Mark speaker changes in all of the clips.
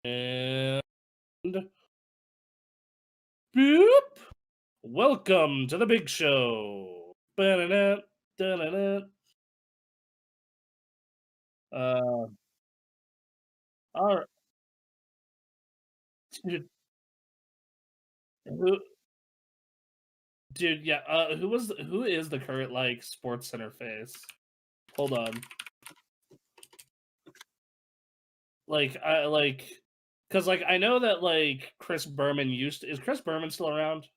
Speaker 1: And boop! Welcome to the big show. Ba-da-da, da-da-da. Uh, all right, dude, who, dude, yeah. Who is the current Sports Center face? Hold on, because I know that Chris Berman is Chris Berman still around?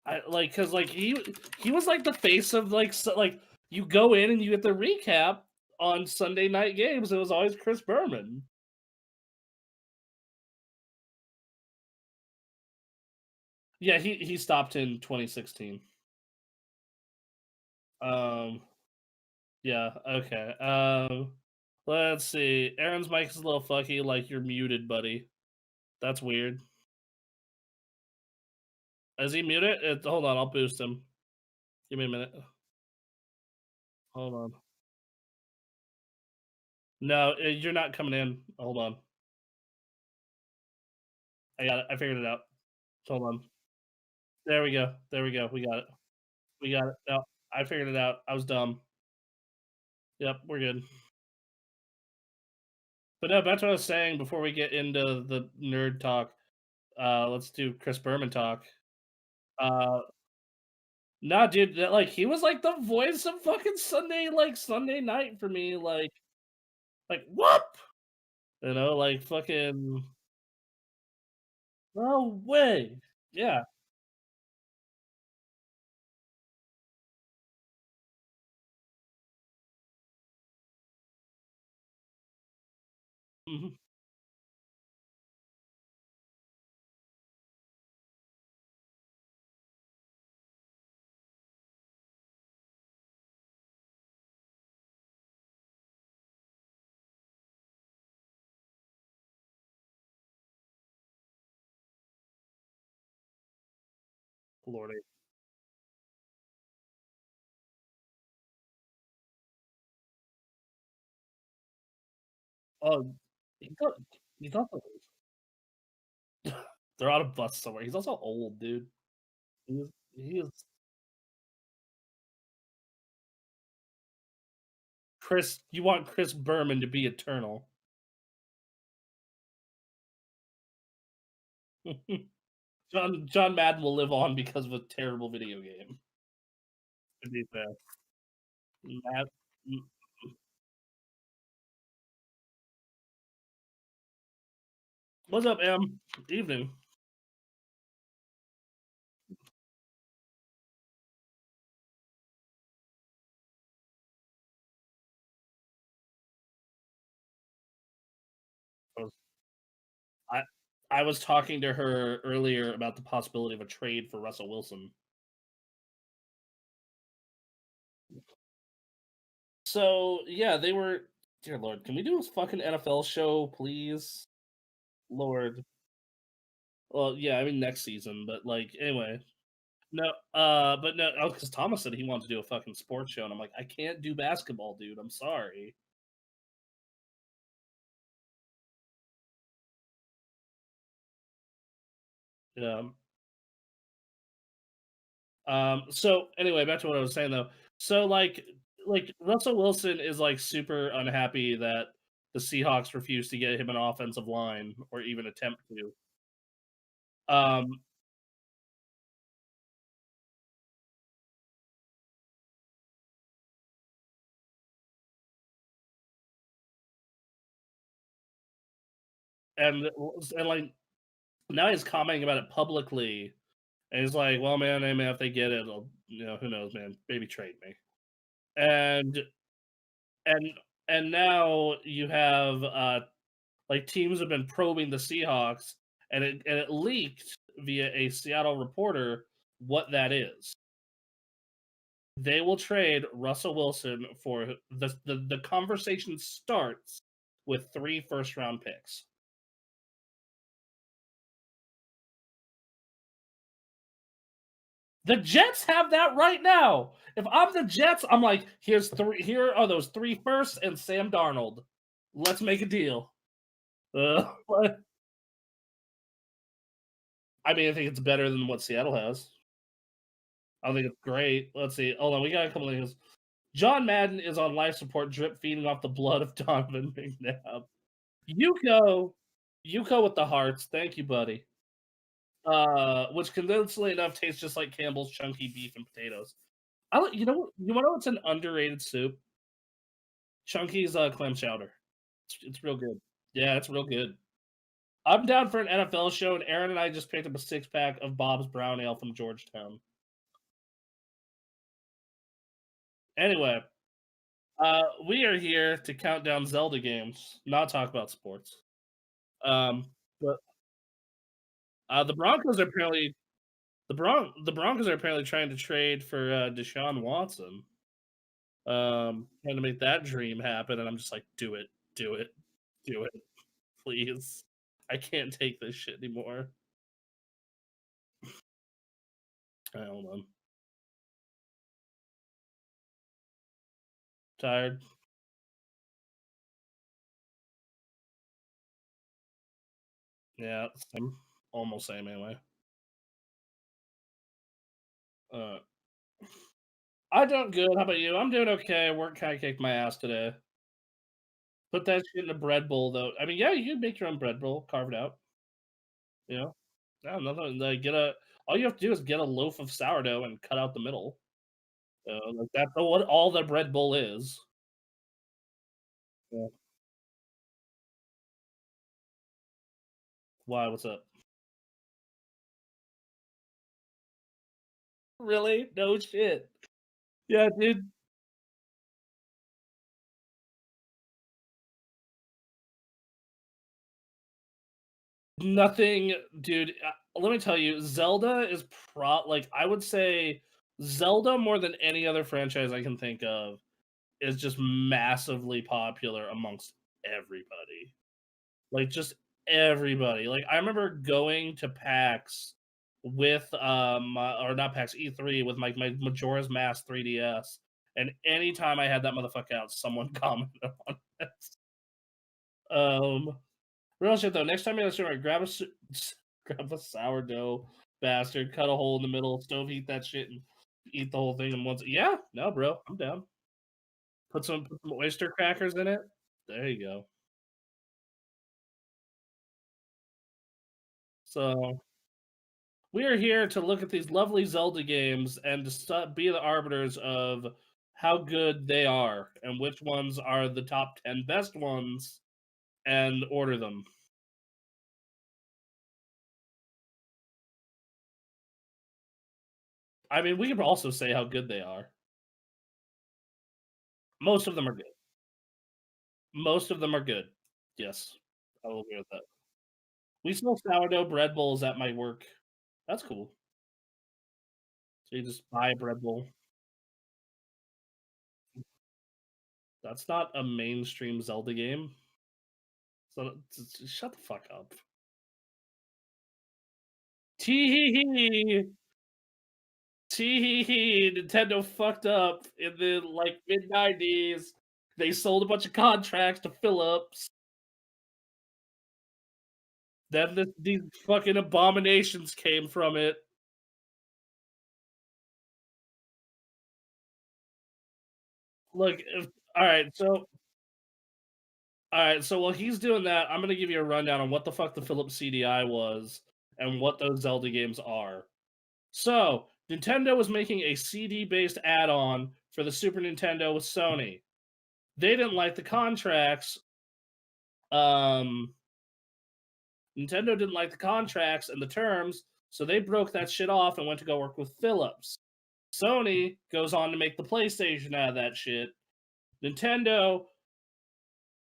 Speaker 1: Because he was the face of you go in and you get the recap on Sunday night games. It was always Chris Berman. Yeah, he stopped in 2016. Um, yeah, okay. Let's see. Aaron's mic is a little fucky. Like you're muted, buddy. That's weird. Is he muted? Hold on, I'll boost him. Give me a minute. Hold on. No, you're not coming in. Hold on. I got it. I figured it out. Hold on. There we go. There we go. We got it. We got it. No, I figured it out. I was dumb. Yep, we're good. But no, back to what I was saying before we get into the nerd talk. Let's do Chris Berman talk. Uh, nah, dude, he was the voice of fucking Sunday night for me. Whoop, fucking no way. Yeah, mhm. Lordy. Oh, he's al- he's also they're on a bus somewhere. He's also old, dude. He is Chris. You want Chris Berman to be eternal? John Madden will live on because of a terrible video game. To be fair, Mad- mm, what's up, Em? Evening. I was, I I was talking to her earlier about the possibility of a trade for Russell Wilson. So yeah, they were. Dear Lord, can we do a fucking NFL show, please? Lord. Well, yeah, I mean next season, but anyway. No, but no, because Thomas said he wanted to do a fucking sports show, and I'm like, I can't do basketball, dude. I'm sorry. Yeah. So anyway, back to what I was saying though. So Russell Wilson is super unhappy that the Seahawks refused to get him an offensive line or even attempt to. Um, and now he's commenting about it publicly, and he's like, "Well, man, I mean, if they get it, who knows, man? Maybe trade me." And and and now you have teams have been probing the Seahawks, and it leaked via a Seattle reporter what that is. They will trade Russell Wilson for the conversation starts with 3 first round picks. The Jets have that right now. If I'm the Jets, I'm like, here are those 3 firsts and Sam Darnold. Let's make a deal. What? I mean, I think it's better than what Seattle has. I don't think it's great. Let's see. Hold on, we got a couple of things. John Madden is on life support, drip feeding off the blood of Donovan McNabb. Yuko with the hearts. Thank you, buddy. Which convincingly enough tastes just like Campbell's chunky beef and potatoes. You wanna know what's an underrated soup? Chunky's clam chowder. It's real good. Yeah, it's real good. I'm down for an NFL show, and Aaron and I just picked up a 6-pack of Bob's Brown Ale from Georgetown. Anyway, we are here to count down Zelda games, not talk about sports. Um, but the Broncos are apparently the Broncos are apparently trying to trade for Deshaun Watson. Trying to make that dream happen, and I'm just like, do it, do it, do it, please. I can't take this shit anymore. Hold on. Tired. Yeah, same. Almost same anyway. Uh, I doing good. How about you? I'm doing okay. Work kind of kicked my ass today. Put that shit in a bread bowl, though. I mean, yeah, you can make your own bread bowl, carve it out. You know, no, nothing. Like, all you have to do is get a loaf of sourdough and cut out the middle. Like that's what all the bread bowl is. Yeah. Why? What's up? Really? No shit. Yeah, dude. Nothing, dude. Let me tell you, Zelda is like I would say Zelda more than any other franchise I can think of is just massively popular amongst everybody. Like just everybody. Like I remember going to PAX with or not PAX E3 with my Majora's Mask 3DS, and anytime I had that motherfucker out, someone commented on it. Um, Real shit though. Next time you're in the restaurant, grab a sourdough bastard, cut a hole in the middle, stove heat that shit, and eat the whole thing in once. Yeah, no, bro, I'm down. Put some oyster crackers in it. There you go. So we are here to look at these lovely Zelda games and to be the arbiters of how good they are and which ones are the top 10 best ones and order them. I mean, we could also say how good they are. Most of them are good. Most of them are good. Yes, I will agree with that. We sell sourdough bread bowls at my work. That's cool. So you just buy a bread bowl. That's not a mainstream Zelda game. So shut the fuck up. Tee hee hee. Tee hee hee. Nintendo fucked up in the like mid-90s. They sold a bunch of contracts to Philips. Then these fucking abominations came from it. Look, all right, so while he's doing that, I'm gonna give you a rundown on what the fuck the Philips CDI was and what those Zelda games are. So, Nintendo was making a CD-based add-on for the Super Nintendo with Sony. They didn't like the contracts. Um, Nintendo didn't like the contracts and the terms, so they broke that shit off and went to go work with Philips. Sony goes on to make the PlayStation out of that shit. Nintendo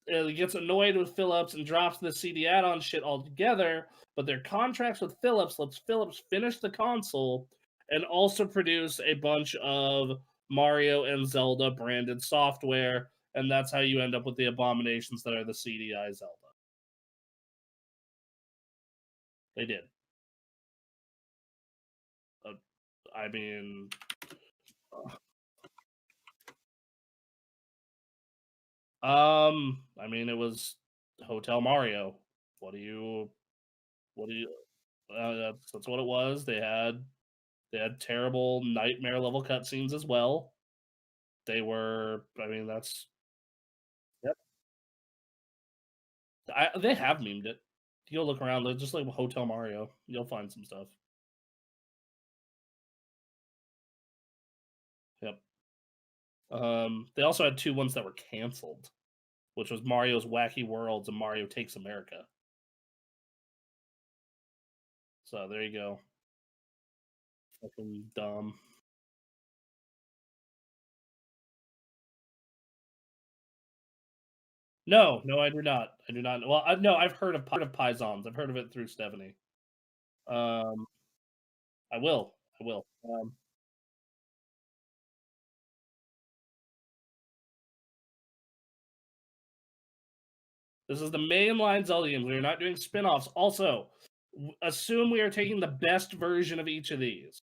Speaker 1: gets annoyed with Philips and drops the CD add-on shit altogether. But their contracts with Philips lets Philips finish the console and also produce a bunch of Mario and Zelda branded software, and that's how you end up with the abominations that are the CDI Zelda. They did. Uh, I mean, I mean, it was Hotel Mario. What do you what do you that's what it was. They had terrible nightmare level cutscenes as well. They were I mean, that's yep. They have memed it. You go look around, they're just like Hotel Mario. You'll find some stuff. Yep. They also had two ones that were canceled, which was Mario's Wacky Worlds and Mario Takes America. So there you go. Fucking dumb. No, no, I do not. I do not. Well, no, I've heard of Pisons. I've heard of it through Stephanie. Um, I will. I will. This is the mainline Zelda games. We are not doing spin-offs. Also, assume we are taking the best version of each of these.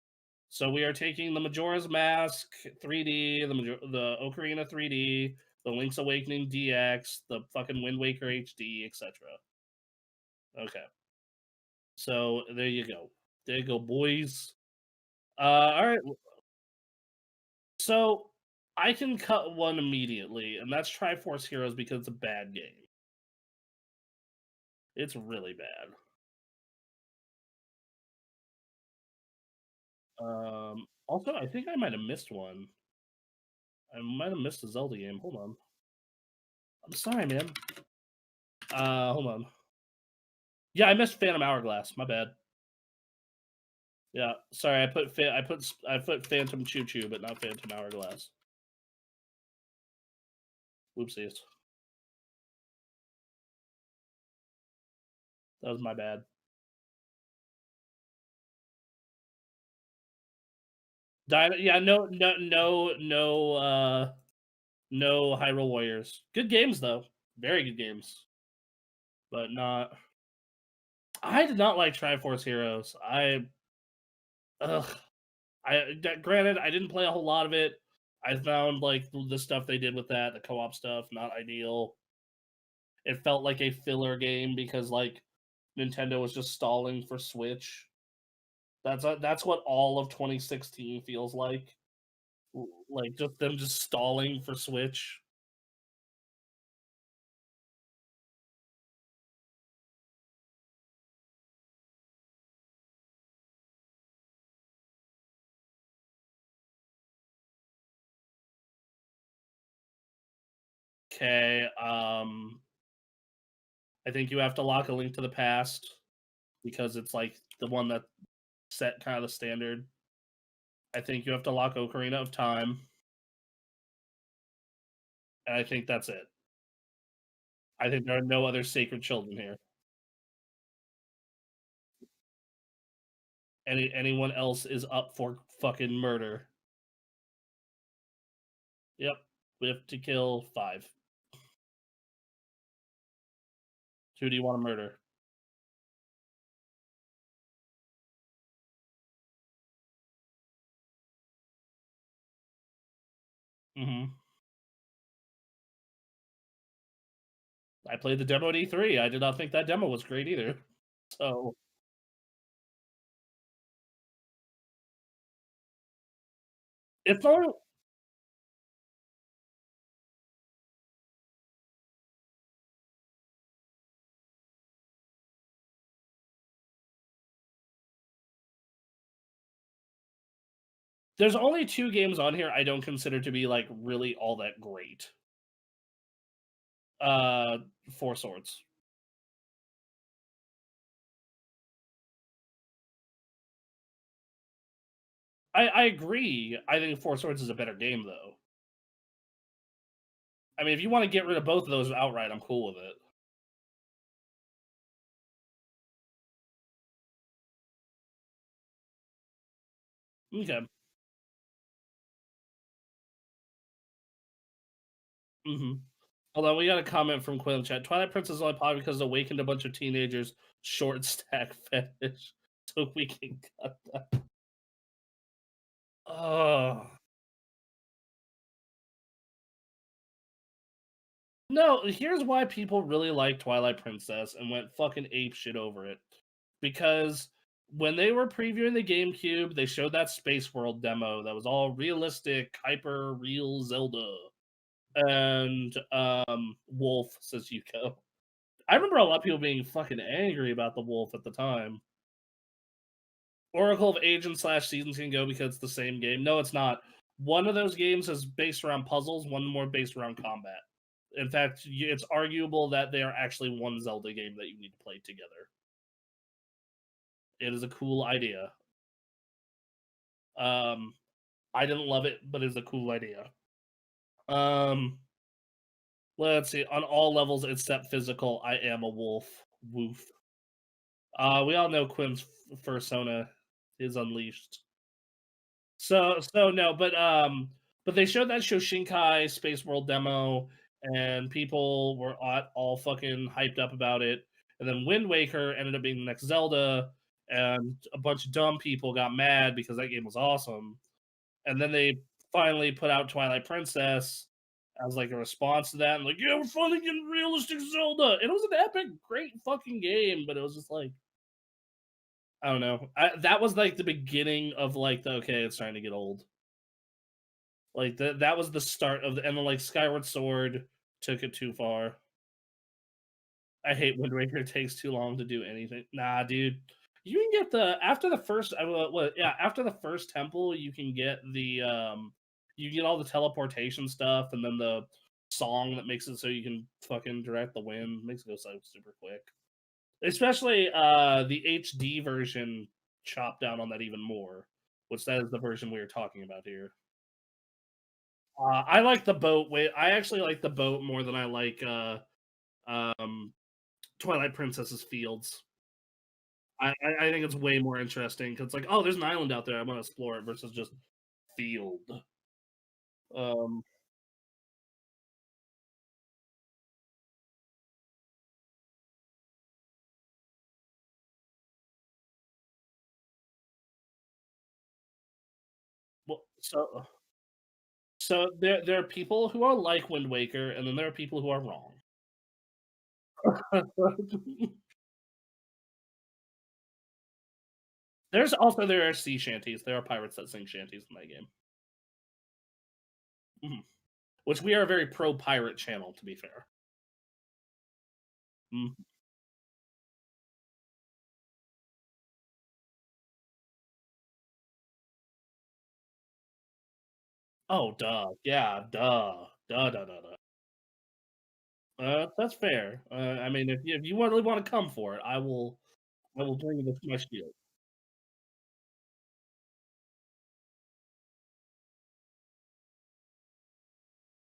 Speaker 1: So we are taking the Majora's Mask 3D, the Ocarina 3D, the Link's Awakening DX, the fucking Wind Waker HD, etc. Okay. So there you go. There you go, boys. All right. So I can cut one immediately, and that's Triforce Heroes because it's a bad game. It's really bad. Also, I think I might have missed one. I might have missed a Zelda game. Hold on. I'm sorry, man. Hold on. Yeah, I missed Phantom Hourglass. My bad. Yeah, sorry. I put Phantom Choo Choo, but not Phantom Hourglass. Whoopsies. That was my bad. Yeah, no Hyrule Warriors. Good games though. Very good games, but not. I did not like Triforce Heroes. Ugh. Granted, I didn't play a whole lot of it. I found like the stuff they did with that, the co-op stuff, not ideal. It felt like a filler game because like Nintendo was just stalling for Switch. That's what all of 2016 feels like. Like just them just stalling for Switch. Okay, I think you have to lock A Link to the Past because it's like the one that set kind of the standard. I think you have to lock Ocarina of Time, and I think that's it. I think there are no other sacred children here. Anyone else is up for fucking murder. Yep, we have to kill 5. Who do you want to murder? Hmm. I played the demo at E3. I did not think that demo was great either. So it's all there's only 2 games on here I don't consider to be like really all that great. Uh, Four Swords. I agree. I think Four Swords is a better game though. I mean, if you want to get rid of both of those outright, I'm cool with it. Okay. Hmm. Although we got a comment from Quinn in chat. Twilight Princess is only popular because it awakened a bunch of teenagers short stack fetish. So we can cut that. Oh No, here's why people really like Twilight Princess and went fucking ape shit over it. Because when they were previewing the GameCube, they showed that Space World demo that was all realistic, hyper real Zelda. And Wolf, says Yuko. I remember a lot of people being fucking angry about the Wolf at the time. Oracle of Agents slash Seasons can go because it's the same game. No, it's not. One of those games is based around puzzles, one more based around combat. In fact, it's arguable that they are actually one Zelda game that you need to play together. It is a cool idea. I didn't love it, but it's a cool idea. Let's see. On all levels except physical, I am a wolf. Woof. We all know Quim's persona is unleashed. So no, but they showed that Shoshinkai Space World demo, and people were all fucking hyped up about it. And then Wind Waker ended up being the next Zelda, and a bunch of dumb people got mad because that game was awesome. And then they finally put out Twilight Princess as like a response to that, and like, yeah, we're finally getting realistic Zelda. And it was an epic, great fucking game, but it was just like, I don't know. That was like the beginning of like the okay, it's starting to get old. Like that was the start of the, and then like Skyward Sword took it too far. I hate Wind Waker. It takes too long to do anything. Nah, dude. You can get the after the first yeah, after the first temple, you can get the you get all the teleportation stuff and then the song that makes it so you can fucking direct the wind. Makes it go so super quick. Especially the HD version chopped down on that even more, which that is the version we were talking about here. I like the boat way. I actually like the boat more than I like um, Twilight Princess's fields. I think it's way more interesting because like, oh, there's an island out there. I want to explore it versus just field. Um, well, so there are people who are like Wind Waker, and then there are people who are wrong. There are sea shanties. There are pirates that sing shanties in that game. Mhm. Which we are a very pro pirate channel, to be fair. Mm. Oh, duh. Yeah, duh. Duh, duh, duh, duh. That's fair. I mean, if you really want to come for it, I will bring you the my shield.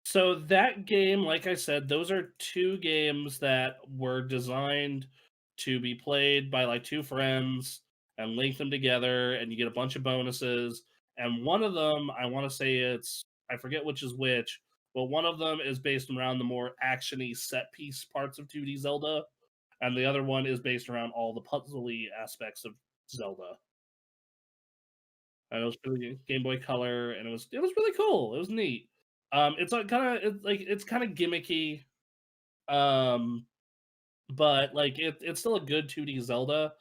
Speaker 1: So that game, like I said, those are two games that were designed to be played by like two friends and link them together, and you get a bunch of bonuses. And one of them, I want to say I forget which is which, but one of them is based around the more actiony set piece parts of 2D Zelda, and the other one is based around all the puzzly aspects of Zelda. And it was really Game Boy Color, and it was really cool. It was neat. It's like it's kind of gimmicky, um, but like it's still a good 2D Zelda.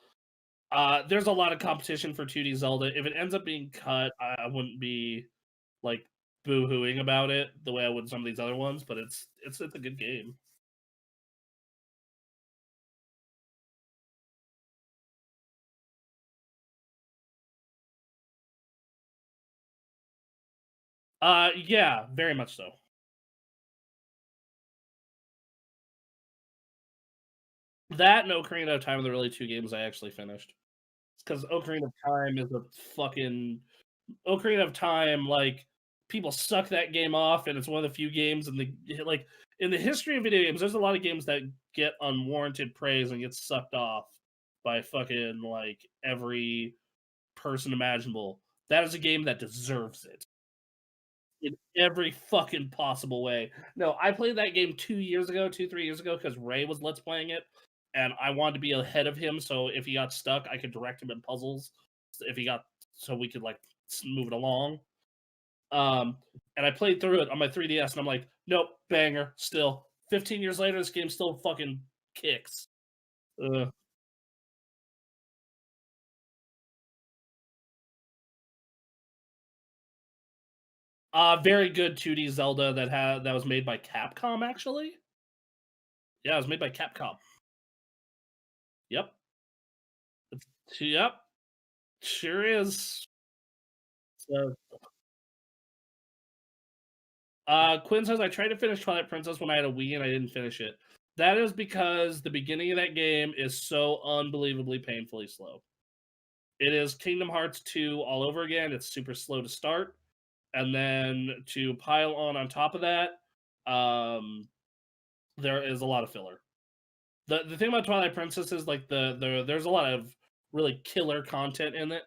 Speaker 1: There's a lot of competition for 2D Zelda. If it ends up being cut, I wouldn't be like boo-hooing about it the way I would some of these other ones. But it's a good game. Yeah, very much so. That and Ocarina of Time are the really two games I actually finished. Because Ocarina of Time is a fucking Ocarina of Time, like people suck that game off, and it's one of the few games in the like in the history of video games. There's a lot of games that get unwarranted praise and get sucked off by fucking like every person imaginable. That is a game that deserves it in every fucking possible way. No, I played that game 2 years ago, 3 years ago, because Ray was let's playing it, and I wanted to be ahead of him. So if he got stuck, I could direct him in puzzles. If he got, so we could like move it along. Um, and I played through it on my 3DS, and I'm like, nope, banger, still 15 years later, this game still fucking kicks. Ugh. Very good 2D Zelda that was made by Capcom, actually. Yeah, it was made by Capcom. Yep. Yep. Sure is. So, Quinn says I tried to finish Twilight Princess when I had a Wii and I didn't finish it. That is because the beginning of that game is so unbelievably painfully slow. It is Kingdom Hearts 2 all over again. It's super slow to start, and then to pile on top of that, um, there is a lot of filler. The thing about Twilight Princess is like there's a lot of really killer content in it.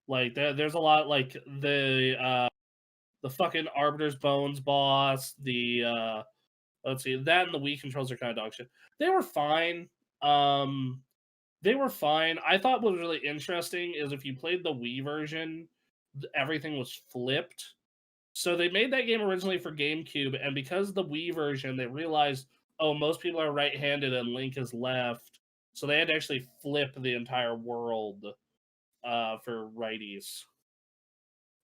Speaker 1: Like there's a lot like the fucking Arbiter's Bones boss, let's see, that and the Wii controls are kind of dog shit. They were fine. Um, they were fine. I thought what was really interesting is if you played the Wii version, everything was flipped. So they made that game originally for GameCube, and because the Wii version, they realized, oh, most people are right-handed and Link is left, so they had to actually flip the entire world for righties.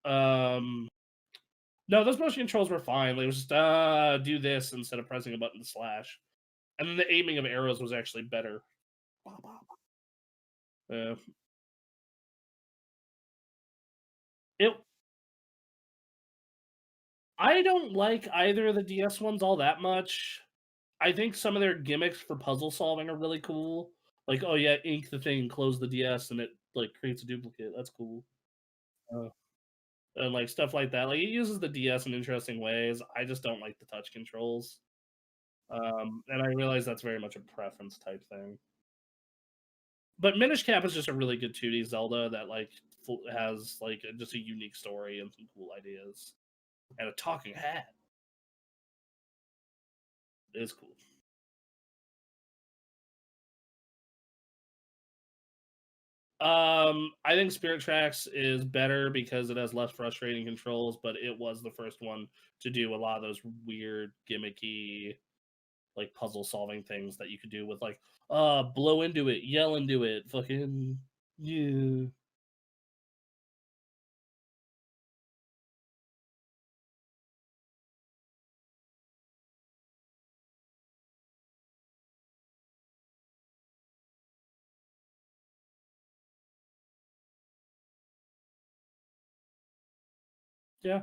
Speaker 1: Um, no, those motion controls were fine. It was just do this instead of pressing a button to slash, and then the aiming of arrows was actually better. Uh, it I don't like either of the DS ones all that much. I think some of their gimmicks for puzzle solving are really cool. Like, oh yeah, ink the thing, close the DS, and it like creates a duplicate. That's cool. Uh, and like stuff like that. Like it uses the DS in interesting ways. I just don't like the touch controls. And I realize that's very much a preference type thing. But Minish Cap is just a really good 2D Zelda that like has like just a unique story and some cool ideas, and a talking hat is cool. I think Spirit Tracks is better because it has less frustrating controls, but it was the first one to do a lot of those weird, gimmicky, like puzzle solving things that you could do with like, blow into it, yell into it, fucking yeah. Yeah.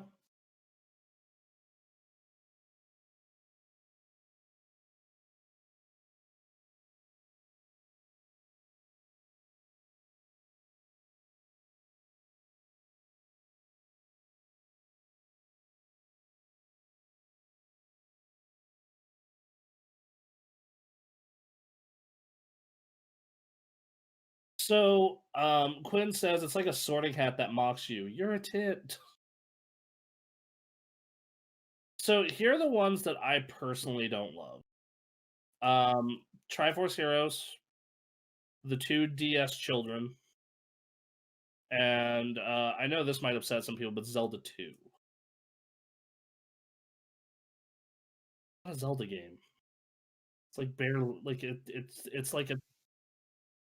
Speaker 1: So, Quinn says it's like a sorting hat that mocks you. You're a tit. So here are the ones that I personally don't love. Triforce Heroes, the two DS children, and I know this might upset some people, but Zelda 2. Not a Zelda game. It's like barely like it's like a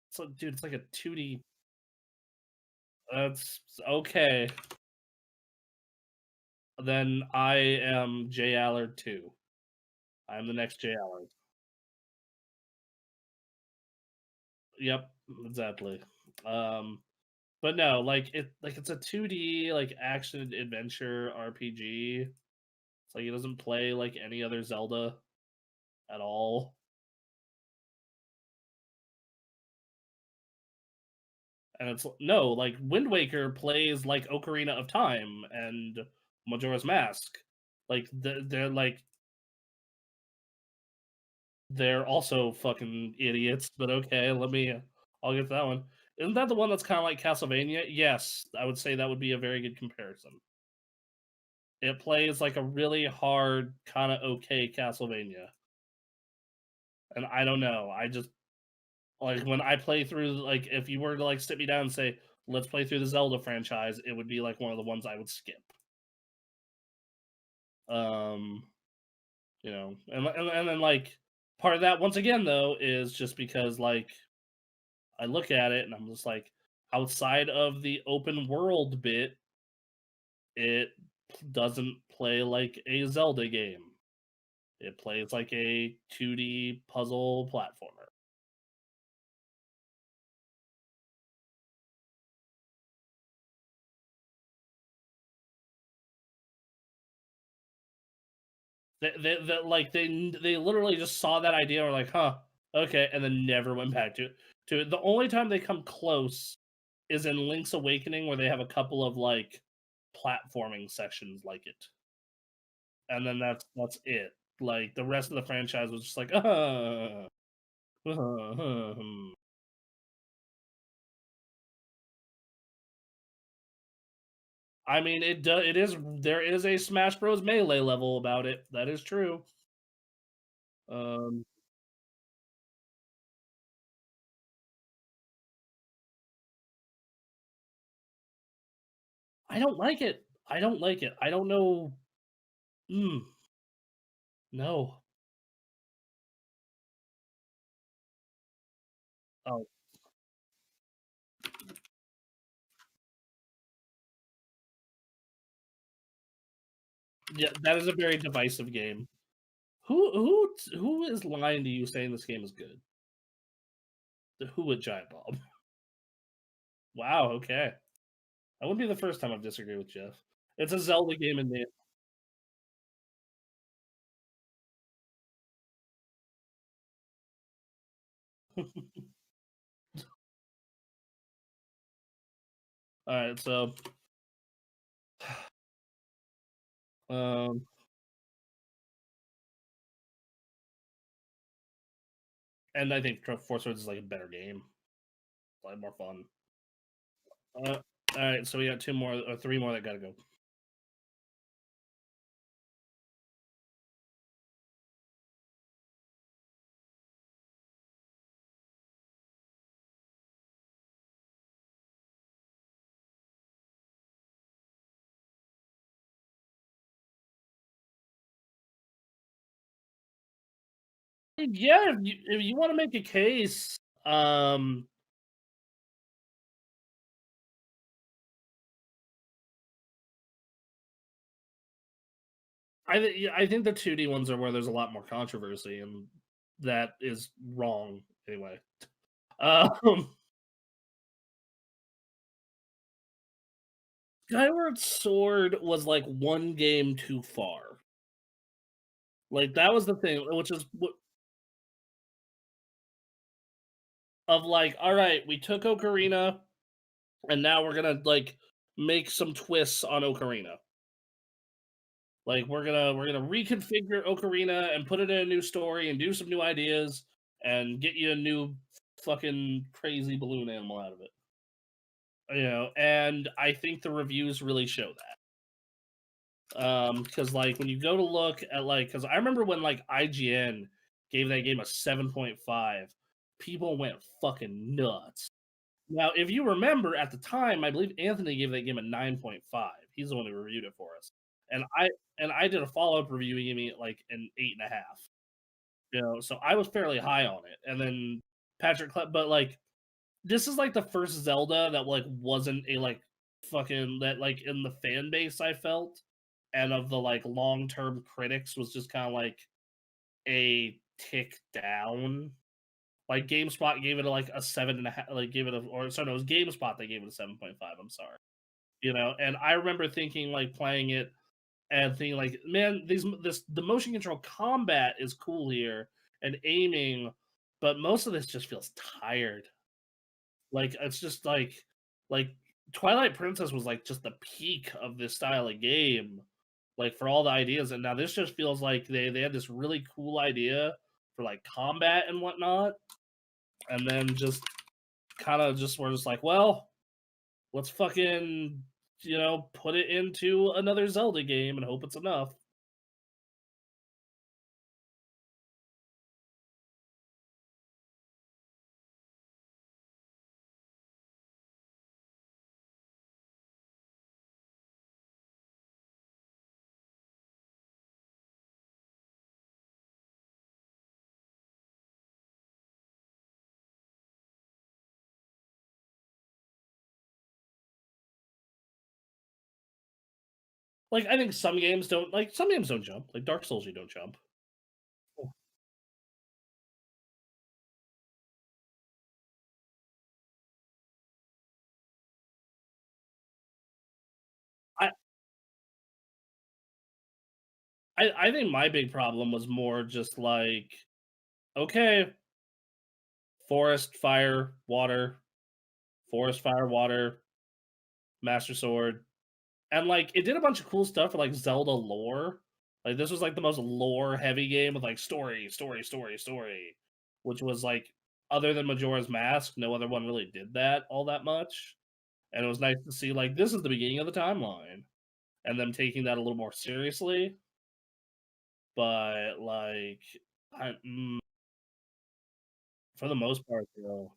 Speaker 1: it's like dude, it's like a 2D. That's okay. Then I am Jay Allard 2. I'm the next Jay Allard. Yep, exactly. Um, but no, like it's a 2D like action adventure RPG. It's like it doesn't play like any other Zelda at all. And it's no, like Wind Waker plays like Ocarina of Time and Majora's Mask. Like they're like they're also fucking idiots, but okay, I'll get to that one. Isn't that the one that's kind of like Castlevania? Yes, I would say that would be a very good comparison. It plays like a really hard, kind of okay Castlevania. And I don't know. I just like when I play through like if you were to like sit me down and say, "Let's play through the Zelda franchise," it would be like one of the ones I would skip. Um And then like part of that once again though is just because like I look at it and I'm just like outside of the open world bit, it doesn't play like a Zelda game. It plays like a 2D puzzle platformer. They literally just saw that idea and were like, huh, okay, and then never went back to it. The only time they come close is in Link's Awakening where they have a couple of like platforming sections like it. And then that's it. Like the rest of the franchise was just like, hmm. I mean, it is there is a Smash Bros. Melee level about it. That is true. Um, I don't like it. I don't like it. I don't know. Mm, no. Oh, yeah, that is a very divisive game. Who is lying to you saying this game is good? Who would Giant Bomb? Wow. Okay, that wouldn't be the first time I've disagreed with Jeff. It's a Zelda game in the. All right, so um, and I think Triforce Heroes is like a better game, a lot more fun. All right, so we got two more or three more that gotta go. Yeah, if you want to make a case, yeah, I think the 2D ones are where there's a lot more controversy, and that is wrong anyway. Um, Skyward Sword was like one game too far. Like that was the thing, which is of like, all right, we took Ocarina, and now we're gonna like make some twists on Ocarina. Like we're gonna reconfigure Ocarina and put it in a new story and do some new ideas and get you a new fucking crazy balloon animal out of it. And I think the reviews really show that. Because like when you go to look at like, because I remember when like IGN gave that game a 7.5, people went fucking nuts. Now, if you remember at the time, I believe Anthony gave that game a 9.5. He's the one who reviewed it for us. And I did a follow-up review, he gave me like an 8.5. So I was fairly high on it. And then but like this is like the first Zelda that like wasn't a like fucking that like in the fan base I felt and of the like long-term critics was just kind of like a tick down. Like GameSpot gave it like a 7.5, like gave it a, or sorry, no, it was GameSpot that gave it a 7.5. I'm sorry, and I remember thinking like playing it and thinking like, man, the motion control combat is cool here and aiming, but most of this just feels tired. Like it's just like Twilight Princess was like just the peak of this style of game, like for all the ideas, and now this just feels like they had this really cool idea for like combat and whatnot, and then just kind of just we're just like, well, let's fucking put it into another Zelda game and hope it's enough. Like, I think some games don't jump, like Dark Souls, you don't jump. Oh. I I think my big problem was more just like, okay, forest, fire, water, forest, fire, water, master sword, and, like, it did a bunch of cool stuff for, like, Zelda lore. Like, this was, like, the most lore-heavy game with, like, story, story, story, story, which was, like, other than Majora's Mask, no other one really did that all that much, and it was nice to see, like, this is the beginning of the timeline, and them taking that a little more seriously, but, like, I for the most part, though.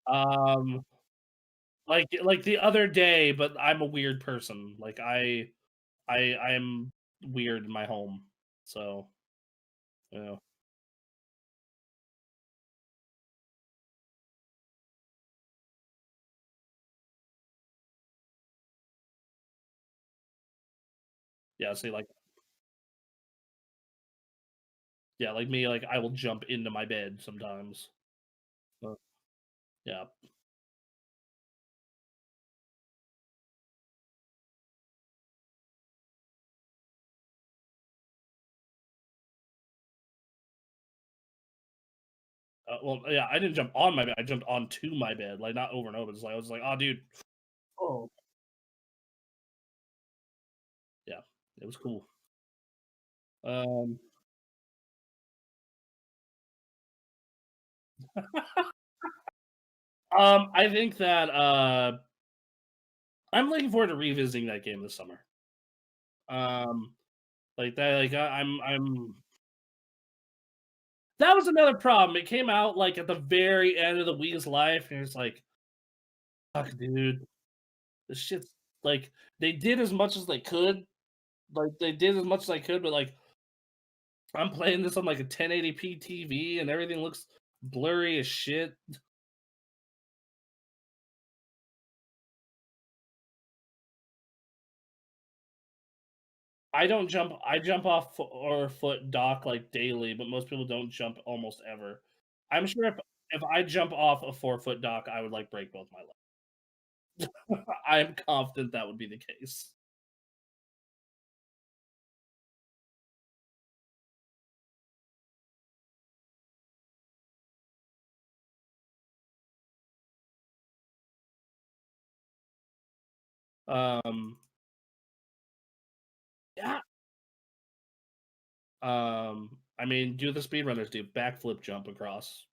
Speaker 1: Um, like the other day, but I'm a weird person, like, I'm weird in my home, so, you know. Yeah, see, like yeah, like me, like, I will jump into my bed sometimes. Uh, yeah. Well, yeah, I didn't jump on my bed, I jumped onto my bed, like, not over and over, it's like I was like, "Oh, dude." Oh. Yeah, it was cool. Um, I think that, I'm looking forward to revisiting that game this summer. Um, like, that like, I'm that was another problem, it came out, like, at the very end of the Wii's life, and it's like, "Fuck, dude, this shit's" like, they did as much as they could, like, they did as much as I could, but, like, I'm playing this on, like, a 1080p TV, and everything looks blurry as shit. I jump off or foot dock, like, daily, but most people don't jump almost ever. I'm sure if I jump off a 4-foot dock, I would, like, break both my legs. I'm confident that would be the case. Um, yeah, I mean, do the speedrunners do, backflip jump across.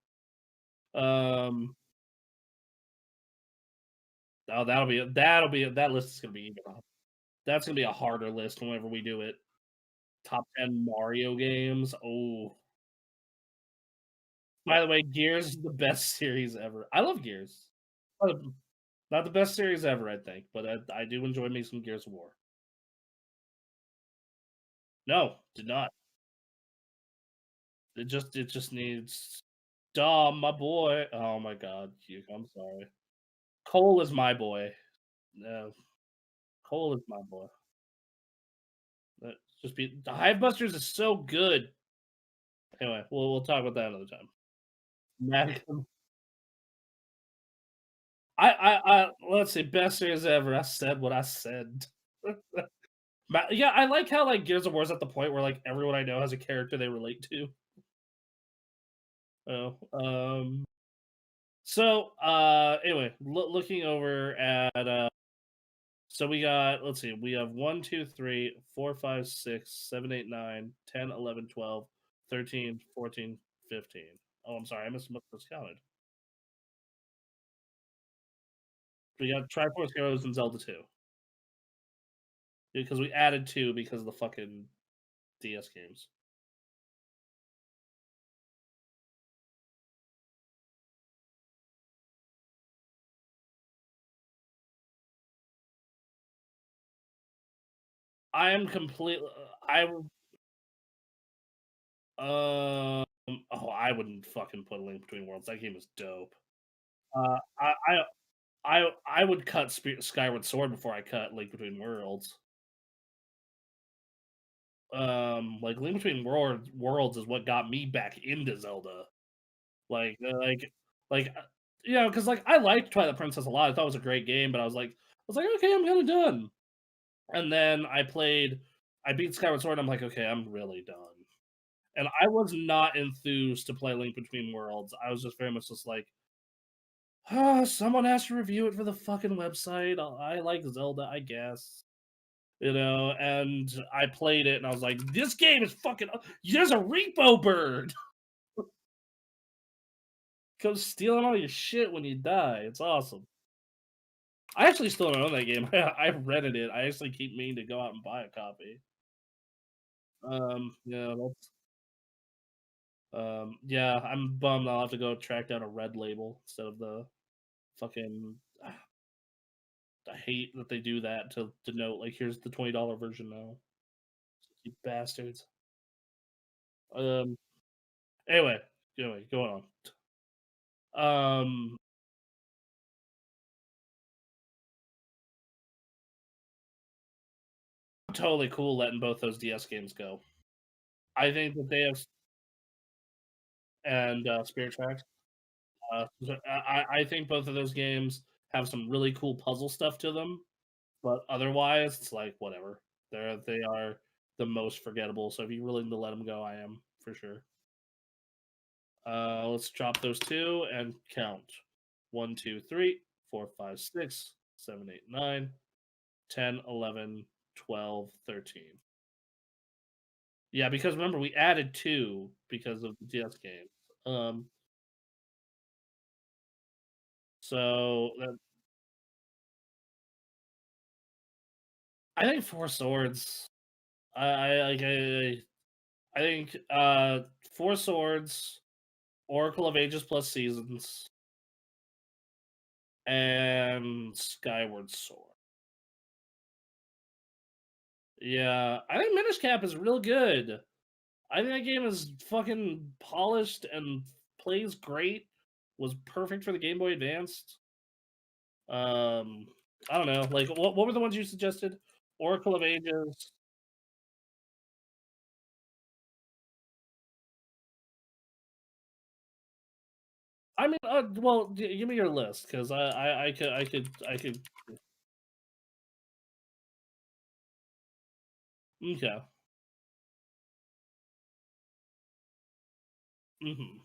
Speaker 1: Um, oh, that list is gonna be even that's gonna be a harder list whenever we do it. Top 10 Mario games, oh. By the way, Gears is the best series ever. I love Gears. Not the best series ever, I think, but I do enjoy me some Gears of War. No, did not. It just needs Dom, my boy. Oh my god, Hugh, I'm sorry. Cole is my boy. No, Cole is my boy. Just be the Hive Busters is so good. Anyway, we'll talk about that another time. Mac let's see, best series ever. I said what I said. Yeah, I like how like Gears of War is at the point where like everyone I know has a character they relate to. Oh, so anyway, looking over at so we got let's see, we have 1, 2, 3, 4, 5, 6, 7, 8, 9, 10, 11, 12, 13, 14, 15. Oh, I'm sorry, I miscounted. We got Triforce Heroes and Zelda 2 because we added two because of the fucking DS games. I am completely. I Oh, I wouldn't fucking put a Link Between Worlds. That game is dope. I would cut Skyward Sword before I cut Link Between Worlds. Like Link Between Worlds is what got me back into Zelda. Like, like, because like I liked Twilight Princess a lot. I thought it was a great game, but I was like, okay, I'm kind of done. And then I beat Skyward Sword. And I'm like, okay, I'm really done. And I was not enthused to play Link Between Worlds. I was just very much just like, someone has to review it for the fucking website. I like Zelda, I guess. And I played it and I was like, this game is fucking. There's a repo bird. Comes stealing all your shit when you die. It's awesome. I actually still don't own that game. I rented it. I actually keep meaning to go out and buy a copy. Yeah, yeah, I'm bummed I'll have to go track down a red label instead of the fucking. I hate that they do that to denote like here's the $20 version now. You bastards. Um. Anyway, going on. Totally cool letting both those DS games go. I think that they have and Spirit Tracks. I think both of those games have some really cool puzzle stuff to them, but otherwise, it's like whatever. They are the most forgettable. So if you're willing to let them go, I am for sure. Let's drop those two and count. 1, 2, 3, 4, 5, 6, 7, 8, 9, 10, 11, 12, 13. Yeah, because remember we added two because of the DS games. Um, so I think Four Swords. I think Four Swords, Oracle of Ages plus Seasons, and Skyward Sword. Yeah, I think Minish Cap is real good. I think that game is fucking polished and plays great. Was perfect for the Game Boy Advanced. Um, I don't know. Like, what were the ones you suggested? Oracle of Ages. I mean, well, give me your list because I could. Okay. Hmm.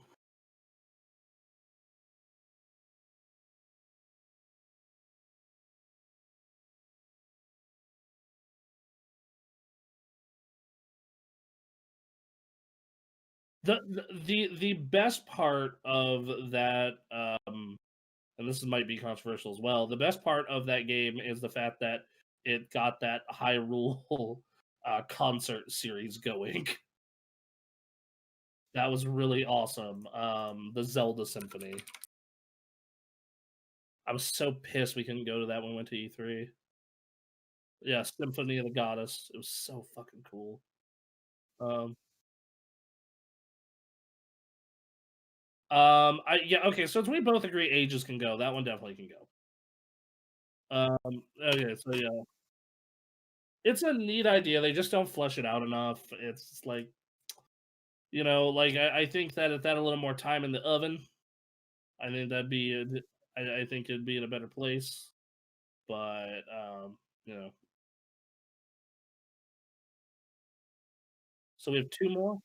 Speaker 1: The best part of that, and this might be controversial as well. The best part of that game is the fact that it got that Hyrule concert series going. That was really awesome. The Zelda Symphony. I was so pissed we couldn't go to that when we went to E3. Yeah, Symphony of the Goddess. It was so fucking cool. Um, yeah, okay, so we both agree ages can go. That one definitely can go. Okay, so yeah, it's a neat idea. They just don't flesh it out enough. It's like like I think that if that a little more time in the oven, I think that'd be I think it'd be in a better place. But you know, so we have two more.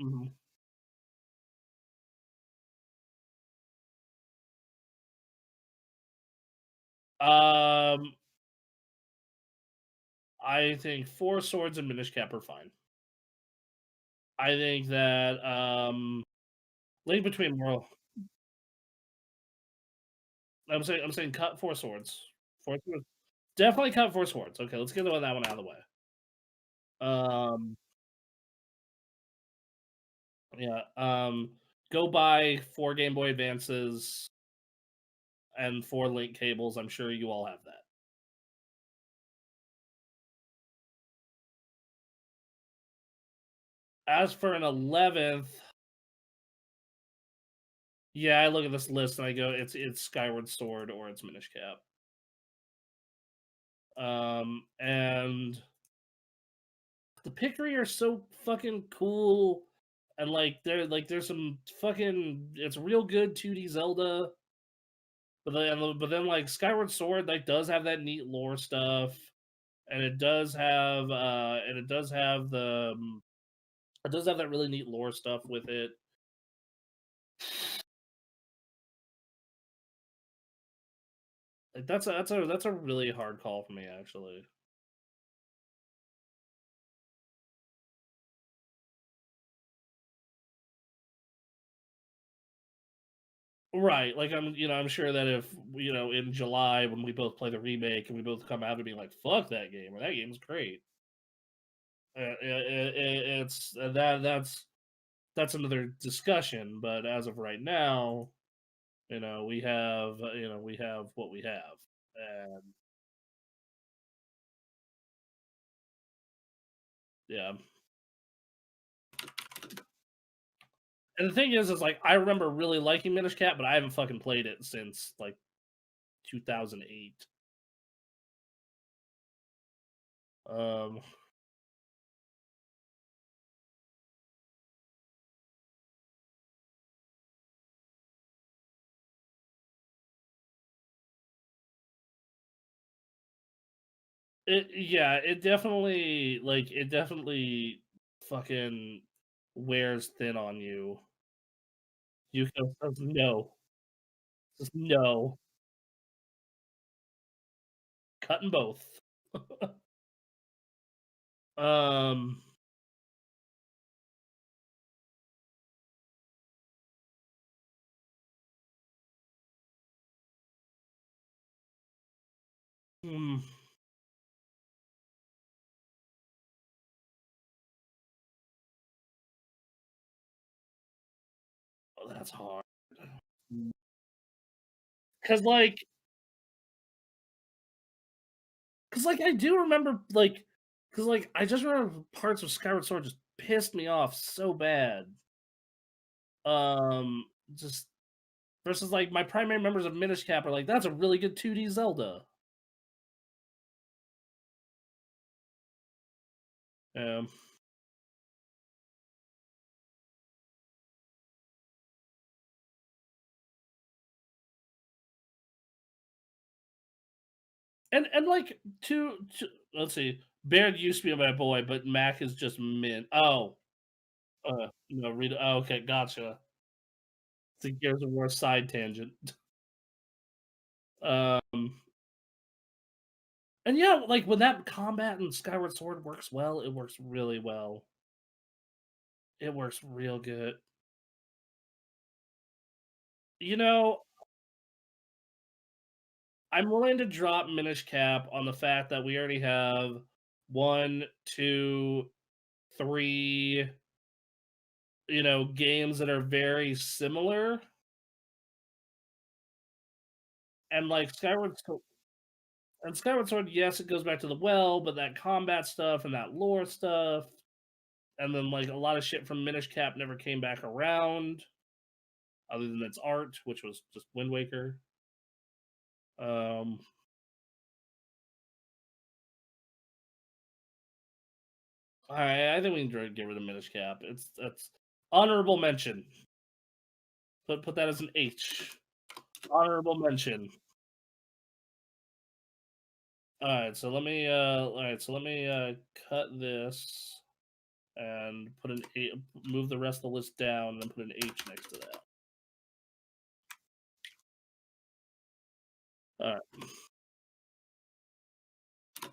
Speaker 1: Hmm. Um, I think Four Swords and Minish Cap are fine. I think that Link Between World. I'm saying cut Four Swords. Four Swords. Definitely cut Four Swords. Okay, let's get that one out of the way. Um, yeah. Go buy 4 Game Boy Advances and 4 link cables. I'm sure you all have that. As for an 11th, yeah, I look at this list and I go, it's Skyward Sword or it's Minish Cap. And the Pickery are so fucking cool, and there's some fucking it's real good 2D Zelda, but then like Skyward Sword like does have that neat lore stuff, and it does have it does have that really neat lore stuff with it. Like that's a really hard call for me actually. Right, like I'm sure that if in July when we both play the remake and we both come out and be like, "Fuck that game," or "That game's great," it's that's another discussion. But as of right now, we have what we have, and yeah. And the thing is like I remember really liking Minish Cap, but I haven't fucking played it since like 2008. Um, it definitely fucking wears thin on you. Yuko says no. Says no. Cutting both. Um, hmm, oh, that's hard. Cause like, cause like I do remember cause like I just remember parts of Skyward Sword just pissed me off so bad. Um, just versus like my primary members of Minish Cap are like, that's a really good 2D Zelda. Um, and like to let's see, Baird used to be my boy, but Mac is just mint. Oh, no, read. Oh, okay, gotcha. It's a Gears of War side tangent. Um, and yeah, like when that combat in Skyward Sword works well, it works really well. It works real good. You know, I'm willing to drop Minish Cap on the fact that we already have one, two, three, games that are very similar, and like Skyward Sword, yes, it goes back to the well, but that combat stuff and that lore stuff, and then like a lot of shit from Minish Cap never came back around, other than its art, which was just Wind Waker. Um, I think we can get rid of Minish Cap. That's honorable mention. Put that as an H. Honorable mention. All right, so let me cut this and put an A, move the rest of the list down, and then put an H next to that. All right.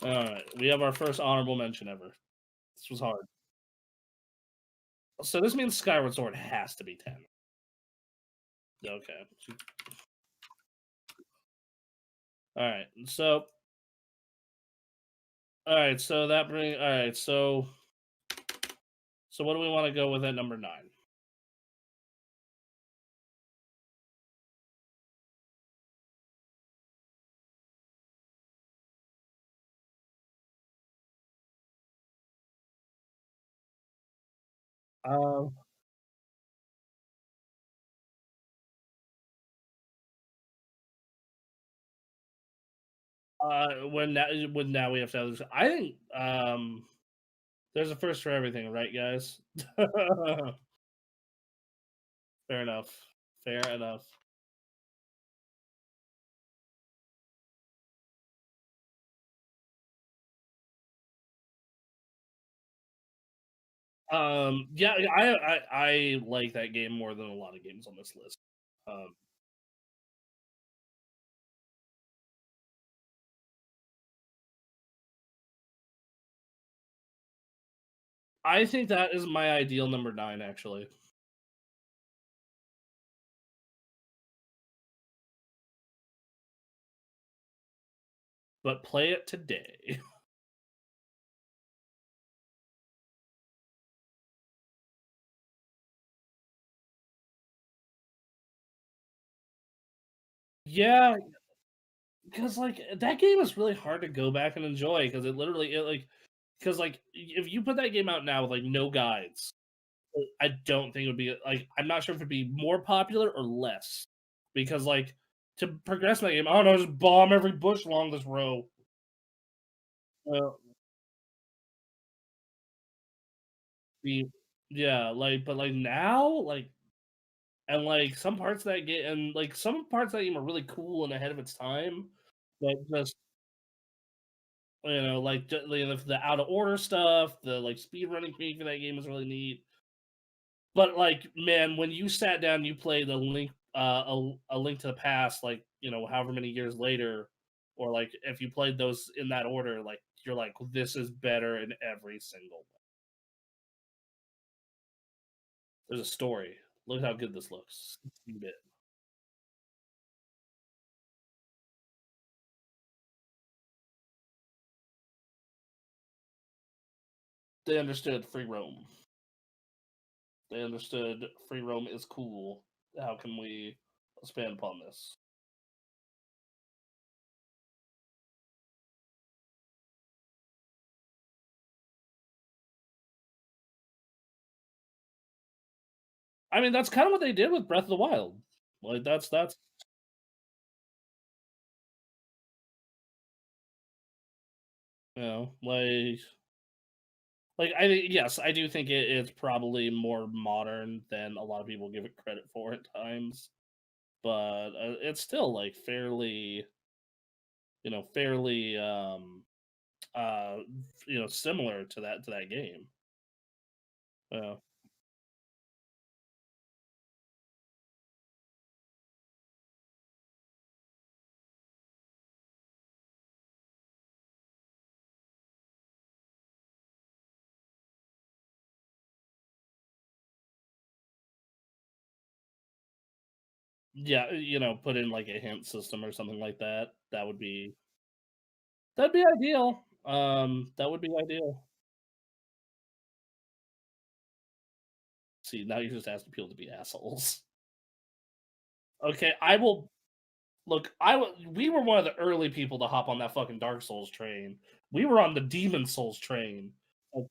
Speaker 1: All right. We have our first honorable mention ever. This was hard. So this means Skyward Sword has to be 10. Okay. All right. So what do we want to go with at number 9? Um, when now we have to have this. I think there's a first for everything, right, guys? Fair enough. Fair enough. Yeah, I like that game more than a lot of games on this list. Um, I think that is my ideal number 9, actually. But play it today. Yeah, because like that game is really hard to go back and enjoy because it literally it like because like if you put that game out now with like no guides, I don't think it would be like I'm not sure if it'd be more popular or less because like to progress that game, I don't know, just bomb every bush along this row. Uh, be yeah, like but like now like and like some parts of that game and like some parts of that game are really cool and ahead of its time, but just like the out of order stuff, the like speed running creek for that game is really neat. But like, man, when you sat down, and you played a link to the past, like however many years later, or like if you played those in that order, like you're like, this is better in every single one. There's a story. Look how good this looks. 16-bit. They understood free roam. They understood free roam is cool. How can we expand upon this? I mean, that's kind of what they did with Breath of the Wild. Like that's like I think yes, I do think it's probably more modern than a lot of people give it credit for at times, but it's still like fairly uh similar to that game. Uh, yeah, put in like a hint system or something like that. That'd be ideal. That would be ideal. See, now you just asked people to be assholes. Okay, I will look. We were one of the early people to hop on that fucking Dark Souls train. We were on the Demon Souls train. Like,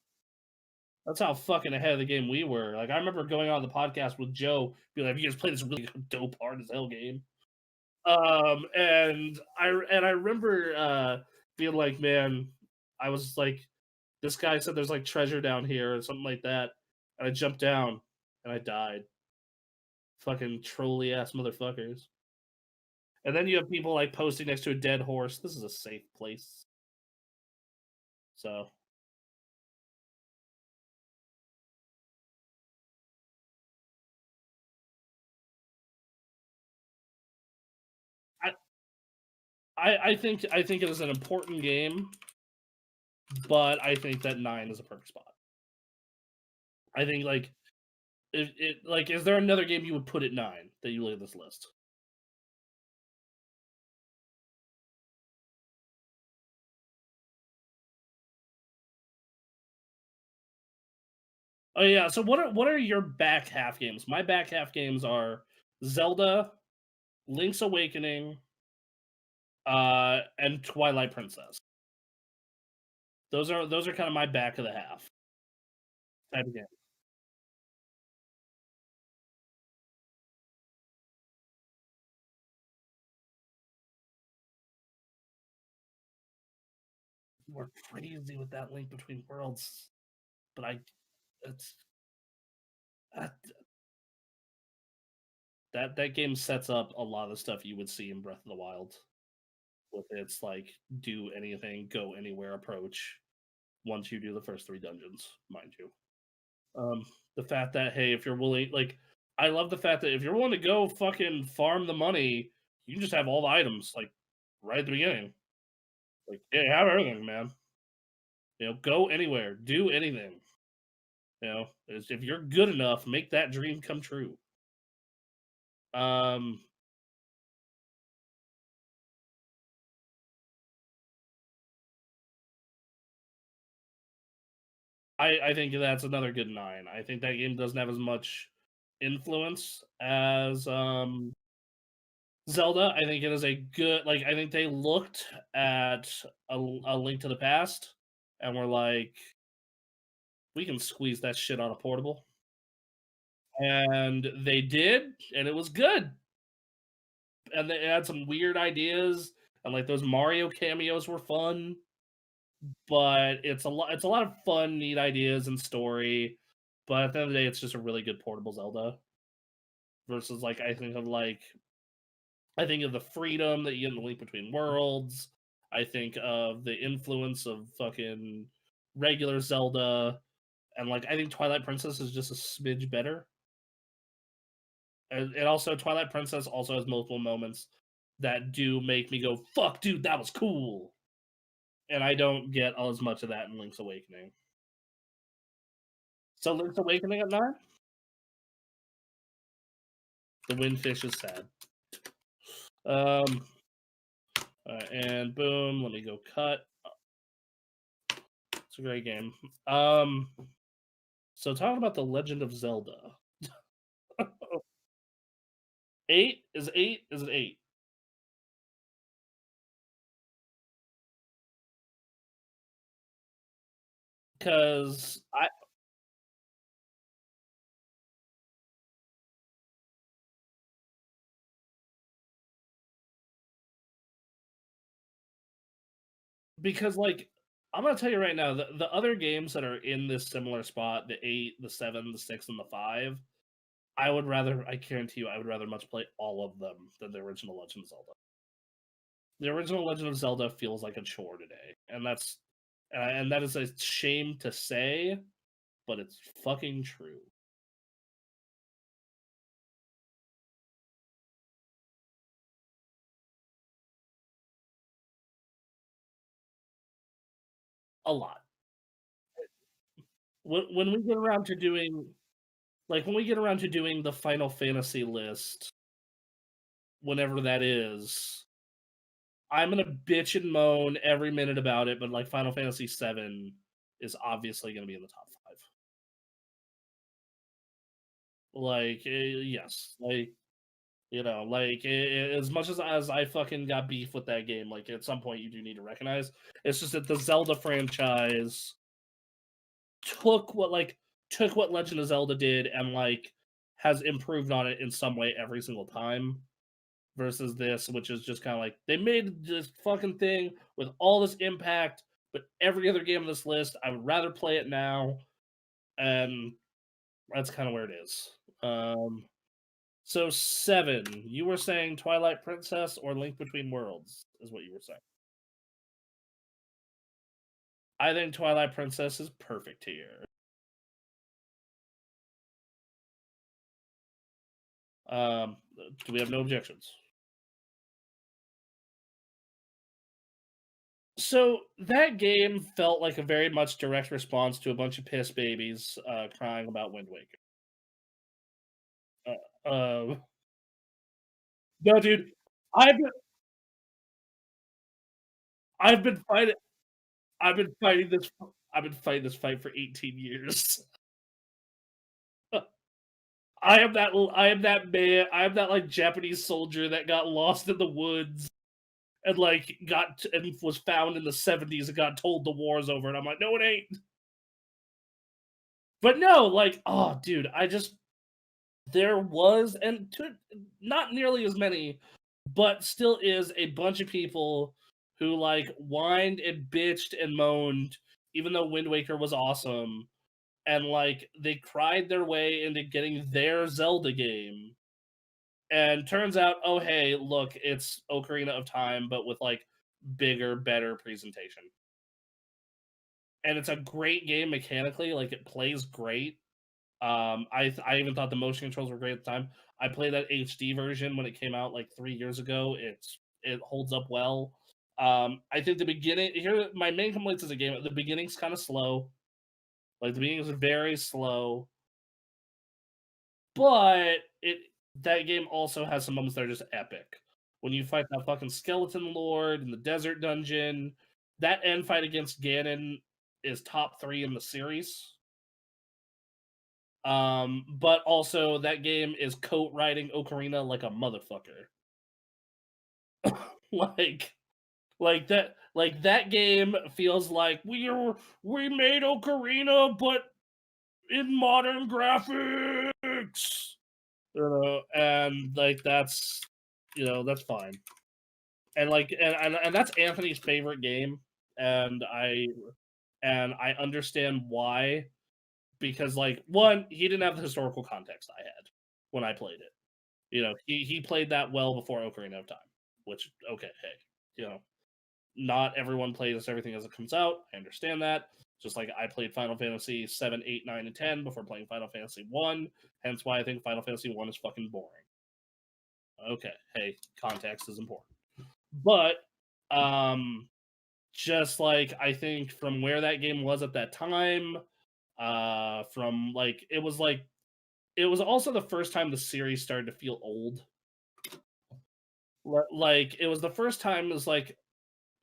Speaker 1: that's how fucking ahead of the game we were. Like I remember going on the podcast with Joe, being like, "You guys play this really dope hard as hell game." And I remember being like, "Man," I was like, "This guy said there's like treasure down here or something like that," and I jumped down and I died. Fucking trolly ass motherfuckers. And then you have people like posting next to a dead horse. This is a safe place. So I, I think it is an important game, but I think that 9 is a perfect spot. I think like like is there another game you would put at 9 that you look at this list? Oh yeah. So what are your back half games? My back half games are Zelda, Link's Awakening, and Twilight Princess. Those are kind of my back of the half type of game. were crazy with that Link Between Worlds, but it's that that game sets up a lot of the stuff you would see in Breath of the Wild with its like do anything, go anywhere approach. Once you do the first three dungeons, mind you. Um, the fact that hey, if you're willing, like, I love the fact that if you're willing to go fucking farm the money, you can just have all the items like right at the beginning. Like, yeah, have everything, man. Go anywhere, do anything. If you're good enough, make that dream come true. Um, I think that's another good 9. I think that game doesn't have as much influence as Zelda. I think it is a good like I think they looked at a Link to the Past and were like, we can squeeze that shit on a portable. And they did, and it was good. And they had some weird ideas, and like those Mario cameos were fun. But it's a lot of fun, neat ideas and story. But at the end of the day, it's just a really good portable Zelda. Versus like I think of the freedom that you get in the Link Between Worlds. I think of the influence of fucking regular Zelda, and like I think Twilight Princess is just a smidge better. And also Twilight Princess also has multiple moments that do make me go, "Fuck, dude, that was cool." And I don't get as much of that in Link's Awakening. So Link's Awakening at 9? The Windfish is sad. Um, and boom, let me go cut. It's a great game. So talking about the Legend of Zelda. 8 is 8 is an 8 because I because like I'm gonna tell you right now, the other games that are in this similar spot, the 8, the 7, the 6, and the 5, I guarantee you, I would rather much play all of them than the original Legend of Zelda. The original Legend of Zelda feels like a chore today, and that is a shame to say, but it's fucking true. A lot. When we get around to doing when we get around to doing the Final Fantasy list, whenever that is, I'm gonna bitch and moan every minute about it, but like Final Fantasy 7 is obviously gonna be in the top 5. Like, yes, like as much as I fucking got beef with that game, like at some point you do need to recognize it's just that the Zelda franchise took what Legend of Zelda did and like has improved on it in some way every single time versus this, which is just kind of like they made this fucking thing with all this impact, but every other game on this list, I would rather play it now, and that's kind of where it is. So 7, you were saying Twilight Princess or Link Between Worlds is what you were saying. I think Twilight Princess is perfect here. Do we have no objections? So that game felt like a very much direct response to a bunch of piss babies crying about Wind Waker. Uh, no, dude, I've been, I've been fighting. I've been fighting this. I've been fighting this fight for 18 years. I am that. I am that man. I am that like Japanese soldier that got lost in the woods and like got and was found in the 70s and got told the war's over. And I'm like, no, it ain't. But no, like, oh, dude, I just there was not nearly as many, but still is a bunch of people who like whined and bitched and moaned, even though Wind Waker was awesome, and like they cried their way into getting their Zelda game. And turns out, oh hey, look, it's Ocarina of Time, but with like bigger, better presentation. And it's a great game mechanically, like it plays great. I even thought the motion controls were great at the time. I played that HD version when it came out like 3 years ago. It holds up well. I think the beginning here, my main complaints is the game. The beginning's kind of slow. Like the beginning is very slow, but it that game also has some moments that are just epic. When you fight that fucking skeleton lord in the desert dungeon, that end fight against Ganon is top 3 in the series. But also that game is coat riding Ocarina like a motherfucker. like that game feels like we made Ocarina but in modern graphics. And like that's fine. And like and that's Anthony's favorite game, and I understand why, because like one, he didn't have the historical context I had when I played it. He played that well before Ocarina of Time, which okay, hey, not everyone plays everything as it comes out. I understand that. Just like I played Final Fantasy 7, 8, 9, and 10 before playing Final Fantasy 1, hence why I think Final Fantasy 1 is fucking boring. Okay, hey, context is important. But um just like I think from where that game was at that time, from like it was also the first time the series started to feel old. Like it was the first time it was like,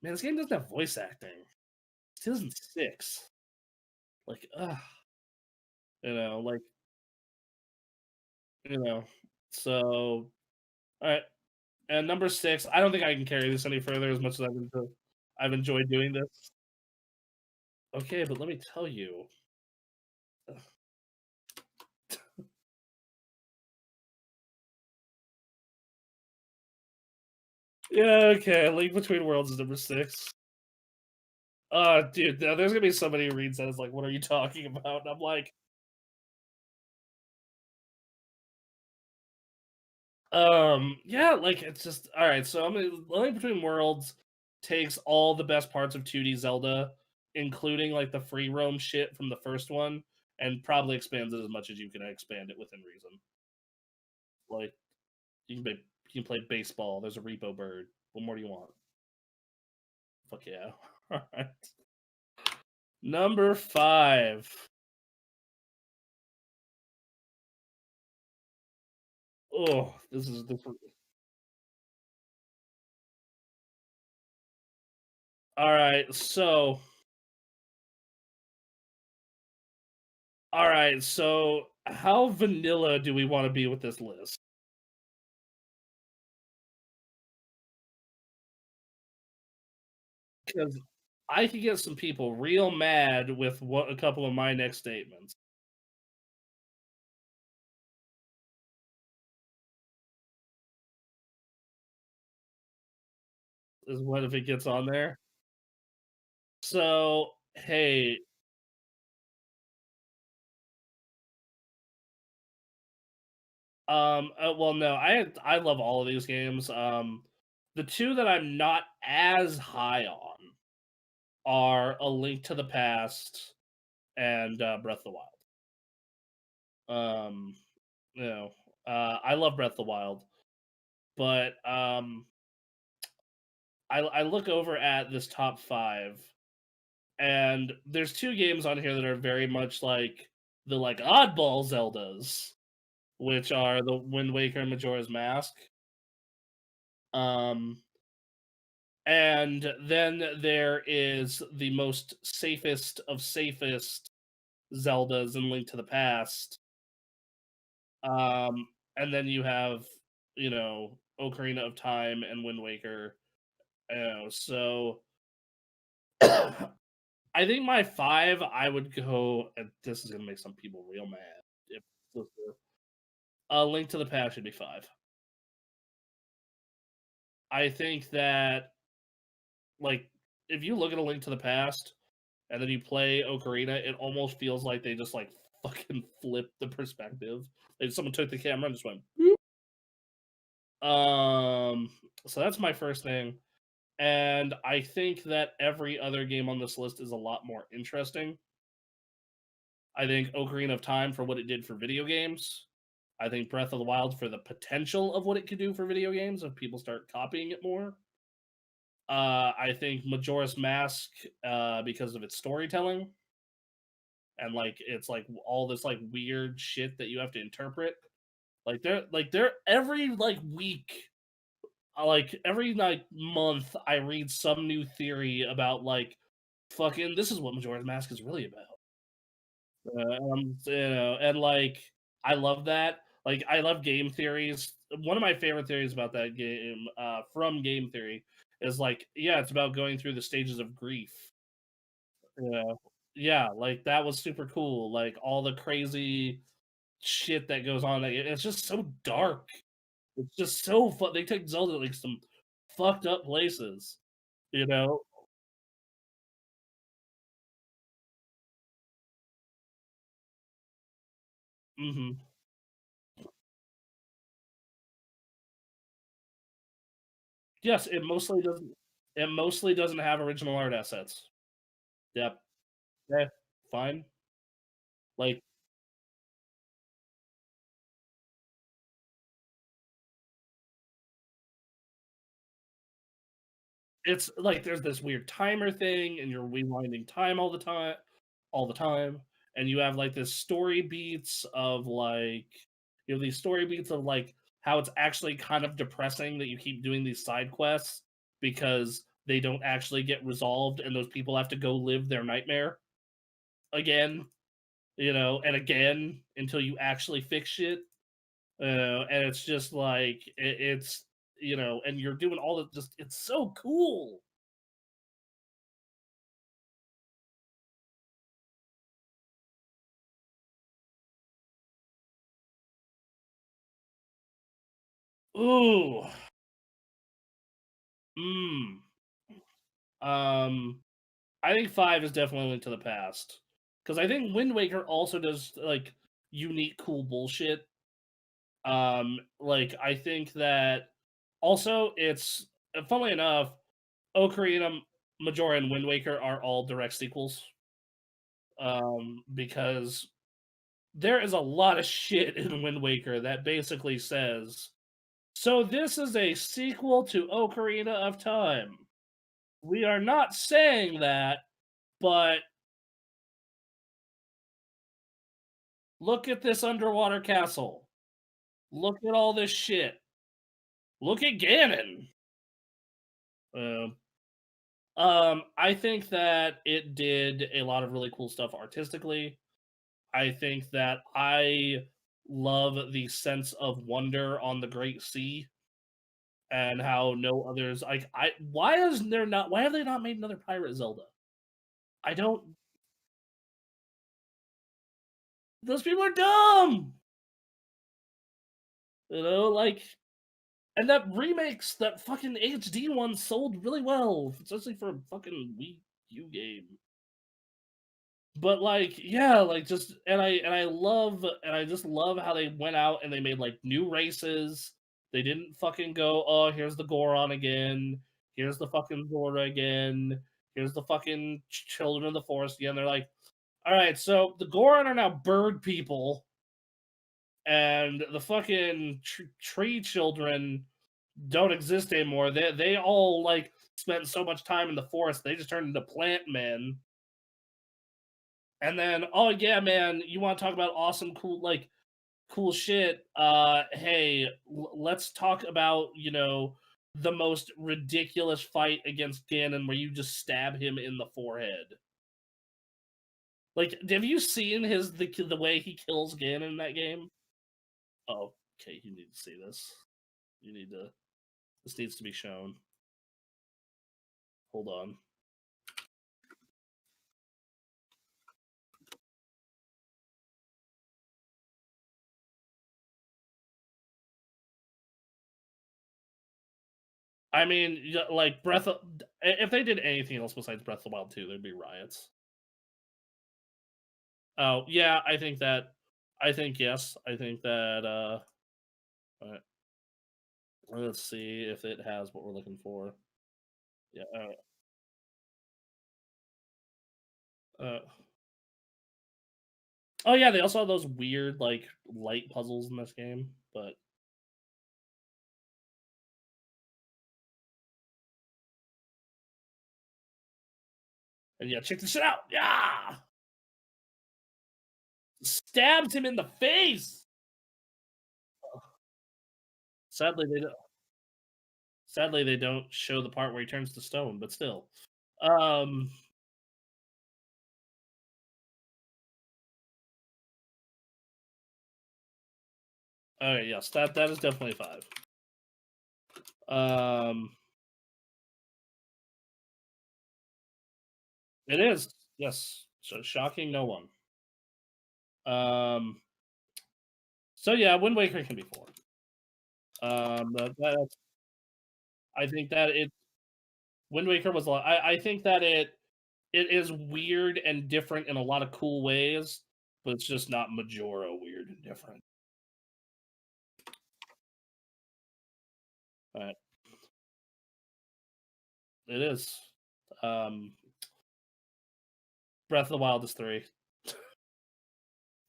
Speaker 1: man, this game doesn't have voice acting. It's 2006. Like, ugh, like, you know. So, all right. And number 6, I don't think I can carry this any further as much as I've enjoyed doing this. Okay, but let me tell you. Yeah, okay. Link Between Worlds is number 6. Dude, there's gonna be somebody who reads that as like, "What are you talking about?" And I'm like, yeah, like it's just all right. So I'm gonna Link Between Worlds takes all the best parts of 2D Zelda, including like the free roam shit from the first one, and probably expands it as much as you can expand it within reason. Like you can play baseball. There's a repo bird. What more do you want? Fuck yeah! All right. Number 5. Oh, this is the. All right, so how vanilla do we want to be with this list? Because I could get some people real mad with what a couple of my next statements. Is what if it gets on there? So hey, well, no, I love all of these games. The two that I'm not as high on are A Link to the Past and Breath of the Wild. Um, you know, I love Breath of the Wild, but I look over at this top 5, and there's 2 games on here that are very much like the like oddball Zeldas, which are the Wind Waker and Majora's Mask. Um, and then there is the most safest of safest Zeldas in Link to the Past. Um, and then you have, Ocarina of Time and Wind Waker. So I think my 5, I would go, and this is gonna make some people real mad. If A Link to the Past should be 5. I think that like if you look at A Link to the Past and then you play Ocarina, it almost feels like they just like fucking flipped the perspective. Like someone took the camera and just went. Um, so that's my first thing. And I think that every other game on this list is a lot more interesting. I think Ocarina of Time for what it did for video games. I think Breath of the Wild for the potential of what it could do for video games if people start copying it more. I think Majora's Mask because of its storytelling and like it's like all this like weird shit that you have to interpret. Like they're every like week like every like month I read some new theory about like fucking this is what Majora's Mask is really about. And like I love that. Like I love game theories. One of my favorite theories about that game from game theory is like yeah, it's about going through the stages of grief. Yeah. Yeah, like that was super cool. Like all the crazy shit that goes on. Like, it's just so dark. It's just so fun. They take Zelda to, like some fucked up places, you know? Mhm. Yes, it mostly doesn't have original art assets. Yep. Yeah, fine. Like, it's like there's this weird timer thing, and you're rewinding time all the time, and you have, like, this story beats of, like you have these story beats of, like, how it's actually kind of depressing that you keep doing these side quests because they don't actually get resolved, and those people have to go live their nightmare again, and again until you actually fix shit. And it's just like it's and you're doing all the just it's so cool. Ooh, mm. Um, I think 5 is definitely Link to the Past because I think Wind Waker also does like unique, cool bullshit. Like I think that also it's funnily enough, Ocarina, Majora, and Wind Waker are all direct sequels. Because there is a lot of shit in Wind Waker that basically says, so this is a sequel to Ocarina of Time. We are not saying that, but look at this underwater castle. Look at all this shit. Look at Ganon. Um, I think that it did a lot of really cool stuff artistically. I think that I love the sense of wonder on the Great Sea and how no others like I why have they not made another Pirate Zelda? I don't those people are dumb. Like and that fucking HD one sold really well, especially for a fucking Wii U game. But like, yeah, like just and I just love how they went out and they made like new races. They didn't fucking go, oh, here's the Goron again, here's the fucking Zora again, here's the fucking Children of the Forest again. They're like, all right, so the Goron are now bird people, and the fucking tree children don't exist anymore. They all like spent so much time in the forest, they just turned into plant men. And then, oh yeah, man, you want to talk about awesome, cool shit? Hey, let's talk about the most ridiculous fight against Ganon where you just stab him in the forehead. Like, have you seen the way he kills Ganon in that game? Oh, okay, you need to see this. You need to. This needs to be shown. Hold on. I mean, like if they did anything else besides Breath of the Wild 2, there'd be riots. Oh yeah, I think that. I think yes. I think that. Uh, let's see if it has what we're looking for. Yeah. Uh, oh yeah, they also have those weird like light puzzles in this game, but and yeah, check this shit out. Yeah, stabs him in the face. Sadly, they don't. Sadly, they don't show the part where he turns to stone, but still. Um. Okay. Yes, that is definitely 5. Um. It is. Yes. So shocking no one. Um. So yeah, Wind Waker can be 4. That's. I think that it Wind Waker was a lot. I think that it is weird and different in a lot of cool ways, but it's just not Majora weird and different. Uh, it is. Um, Breath of the Wild is 3.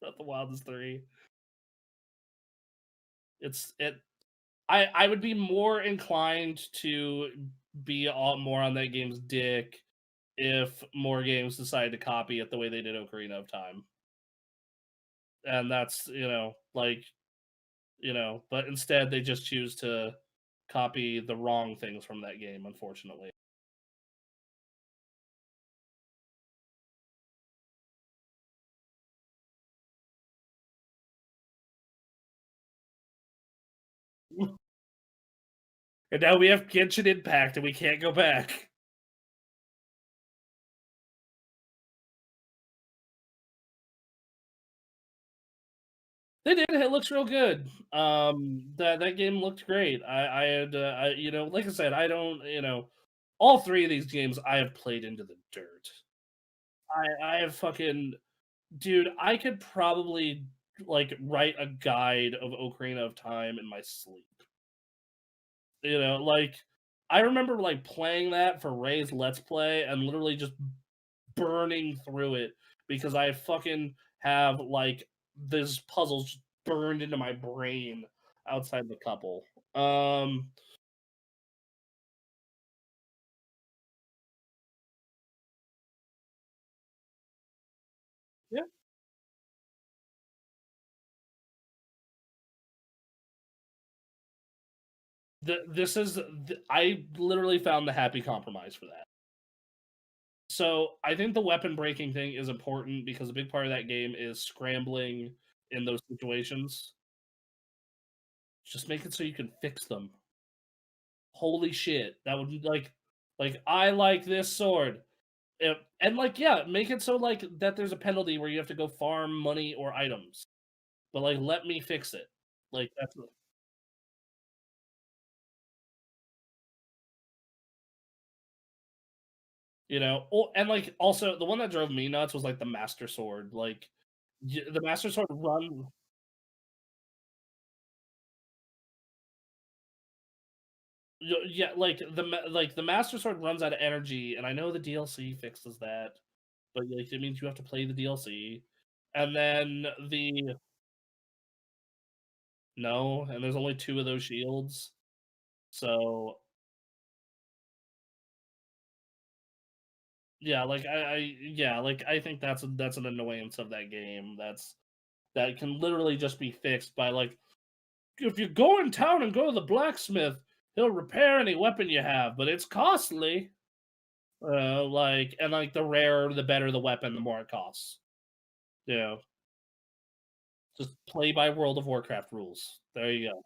Speaker 1: Breath of the Wild is 3. It's it. I would be more inclined to be all more on that game's dick if more games decided to copy it the way they did Ocarina of Time. And that's, like, but instead they just choose to copy the wrong things from that game, unfortunately. And now we have Genshin Impact and we can't go back. They did. It looks real good. That game looked great. I had, like I said, I don't, all three of these games I have played into the dirt. I have fucking, dude. I could probably like write a guide of Ocarina of Time in my sleep. Like I remember like playing that for Ray's Let's Play and literally just burning through it because I fucking have like this puzzles just burned into my brain outside the couple. Um, yeah, this is I literally found the happy compromise for that. So I think the weapon breaking thing is important because a big part of that game is scrambling in those situations. Just make it so you can fix them. Holy shit, that would be like I like this sword. And like yeah, make it so like that there's a penalty where you have to go farm money or items. But like let me fix it. Like that's and like also the one that drove me nuts was like the master sword. Like the master sword run. Yeah, like the master sword runs out of energy, and I know the DLC fixes that, but like it means you have to play the DLC, and then the no, and there's only 2 of those shields, so yeah, like yeah, like I think that's an annoyance of that game. That can literally just be fixed by like if you go in town and go to the blacksmith, he'll repair any weapon you have, but it's costly. Like and like the rarer, the better the weapon, the more it costs. You know, just play by World of Warcraft rules. There you go.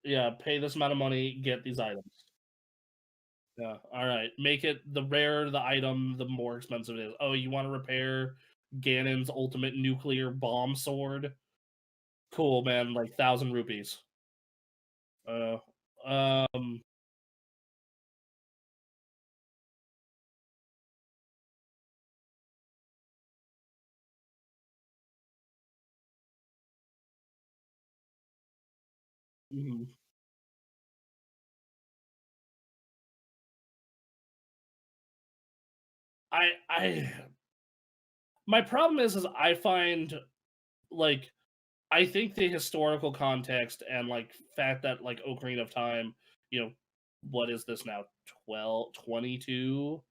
Speaker 1: Yeah, pay this amount of money, get these items. Yeah. All right. Make it the rarer the item, the more expensive it is. Oh, you want to repair Ganon's ultimate nuclear bomb sword? Cool, man. Like 1,000 rupees. Uh, um, mhm. I my problem is I find like I think the historical context and like fact that like Ocarina of Time, you know, what is this now? 12, 22?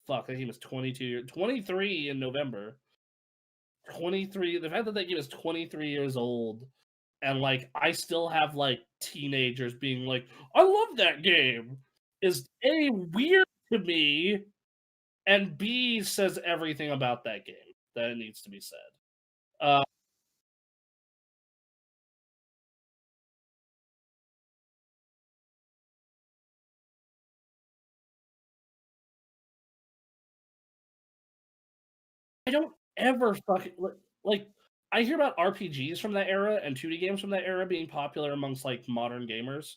Speaker 1: Fuck, that game is 22, 23 in November. 23. The fact that that game is 23 years old and like I still have like teenagers being like, I love that game is A, weird to me, and B, says everything about that game that it needs to be said. Uh, I don't ever fucking like. I hear about RPGs from that era and 2D games from that era being popular amongst like modern gamers,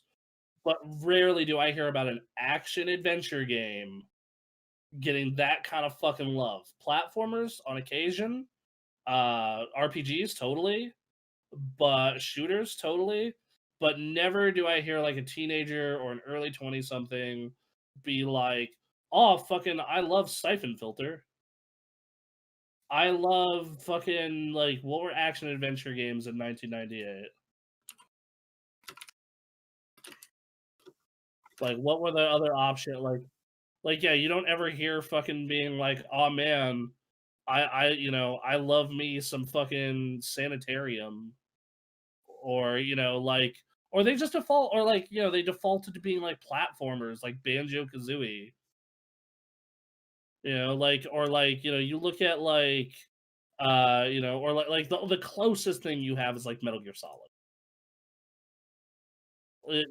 Speaker 1: but rarely do I hear about an action adventure game getting that kind of fucking love. Platformers on occasion, RPGs totally, but shooters totally. But never do I hear like a teenager or an early 20 something be like, "Oh, fucking, I love Siphon Filter. I love fucking like what were action adventure games in 1998? Like what were the other option like yeah, you don't ever hear fucking being like, "Oh man, I love me some fucking Sanitarium," or like, or they just default, or like they defaulted to being like platformers like Banjo Kazooie, like, or like you look at like or like the closest thing you have is like Metal Gear Solid.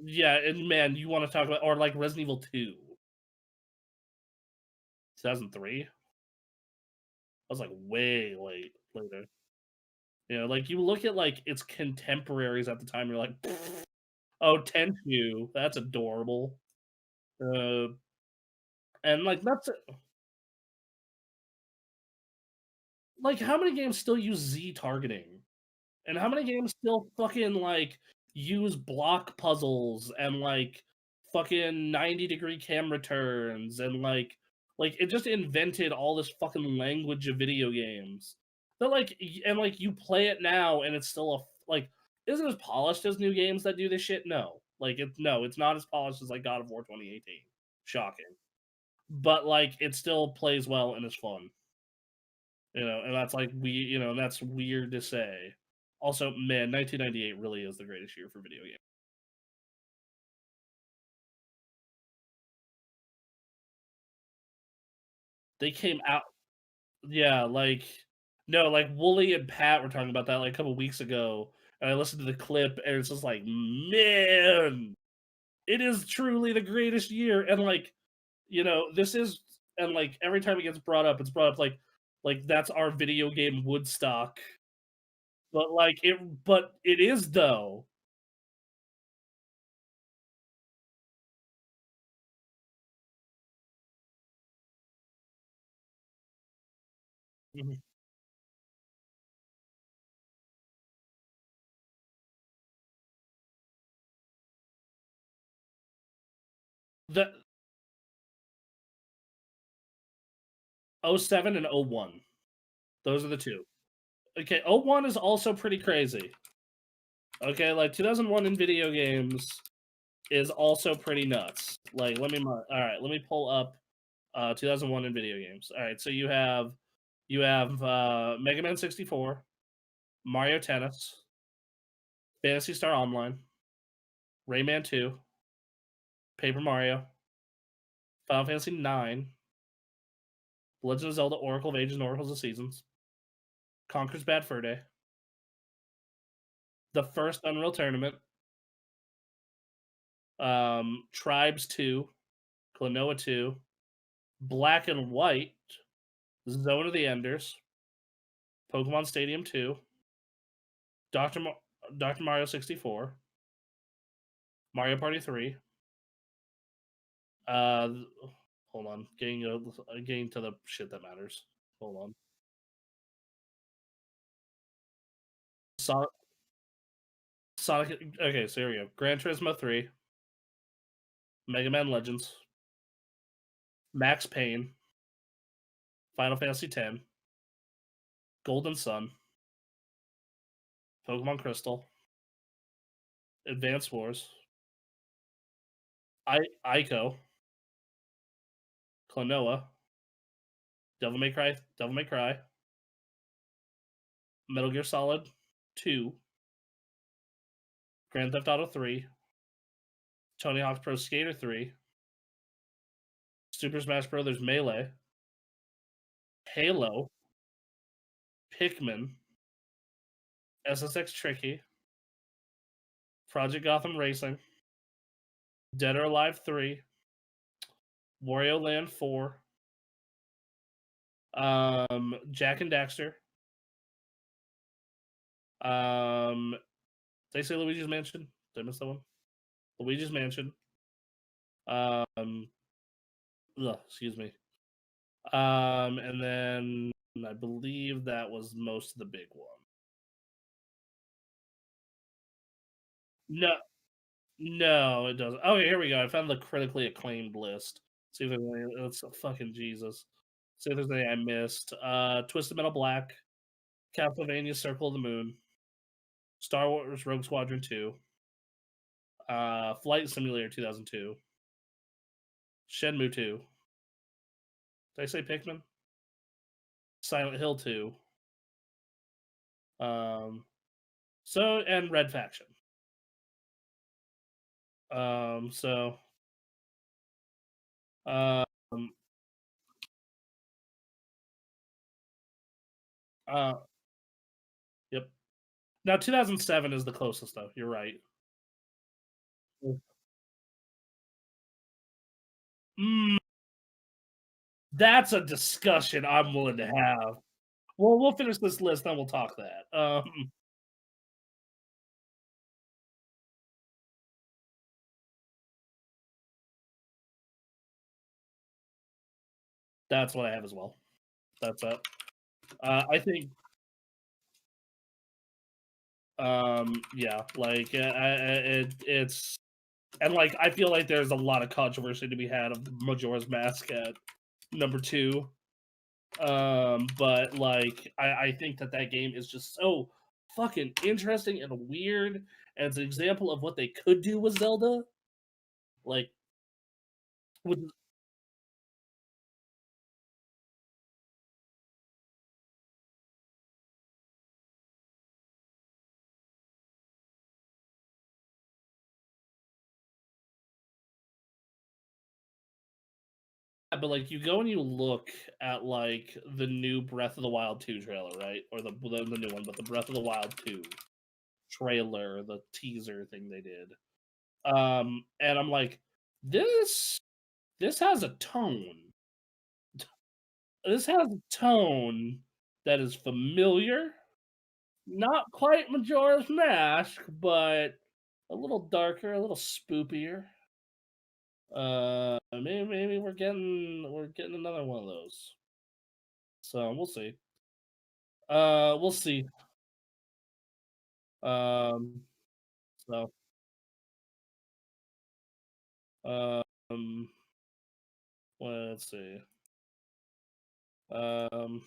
Speaker 1: Yeah, and man, you want to talk about, or like Resident Evil 2, 2003. I was like way later. Like you look at like its contemporaries at the time, you're like, oh, Tenchu, that's adorable. Uh, and like that's like how many games still use Z targeting? And how many games still fucking like use block puzzles and like fucking 90-degree camera turns and like it just invented all this fucking language of video games. That like and like you play it now and it's still like isn't as polished as new games that do this shit? No. Like it's not as polished as like God of War 2018. Shocking. But like it still plays well and is fun. And that's like that's weird to say. Also, man, 1998 really is the greatest year for video games. They came out, yeah, like no, like Wooly and Pat were talking about that like a couple weeks ago, and I listened to the clip, and it's just like, man, it is truly the greatest year, and like, this is, and like every time it gets brought up, it's brought up like that's our video game Woodstock, but it is though. Mhm. The '07 and '01. Those are the two. Okay, '01 is also pretty crazy. Okay, like 2001 in video games is also pretty nuts. Like, all right, let me pull up 2001 in video games. All right, so you have Mega Man 64, Mario Tennis, Fantasy Star Online, Rayman 2, Paper Mario, Final Fantasy 9, Legend of Zelda: Oracle of Ages and Oracles of Seasons, Conker's Bad Fur Day, the first Unreal Tournament, Tribes 2, Klonoa 2, Black and White, Zone of the Enders, Pokemon Stadium 2, Dr. Dr. Mario 64, Mario Party 3. Uh, hold on, getting to the shit that matters. Hold on. Sonic. Sonic. Okay, so here we go. Gran Turismo 3, Mega Man Legends, Max Payne, Final Fantasy X, Golden Sun, Pokemon Crystal, Advance Wars, Ico, Klonoa, Devil May Cry, Metal Gear Solid 2, Grand Theft Auto 3, Tony Hawk's Pro Skater 3, Super Smash Bros. Melee, Halo, Pikmin, SSX Tricky, Project Gotham Racing, Dead or Alive 3, Wario Land 4, Jack and Daxter, did I say Luigi's Mansion? Did I miss that one? Luigi's Mansion. Excuse me. And then I believe that was most of the big one. No, it doesn't. Oh, here we go. I found the critically acclaimed list. See if there's any. That's fucking Jesus. See if there's any I missed. Twisted Metal Black, Castlevania: Circle of the Moon, Star Wars: Rogue Squadron 2, Flight Simulator 2002, Shenmue 2. Did I say Pikmin? Silent Hill 2. And Red Faction. So um uh yep. Now 2007 is the closest though. You're right. Mm, that's a discussion I'm willing to have. Well, we'll finish this list, then we'll talk that. That's what I have as well. That's it. I think, yeah, like it's and like I feel like there's a lot of controversy to be had of Majora's Mask at number 2. But like I think that game is just so fucking interesting and weird, and it's an example of what they could do with Zelda. Like, with but like you go and you look at like the new Breath of the Wild 2 trailer, right? Or the new one, but the Breath of the Wild 2 trailer, the teaser thing they did. And I'm like, this has a tone. This has a tone that is familiar. Not quite Majora's Mask, but a little darker, a little spoopier. Maybe we're getting another one of those. So we'll see. We'll see. Um, so um, let's see. Um,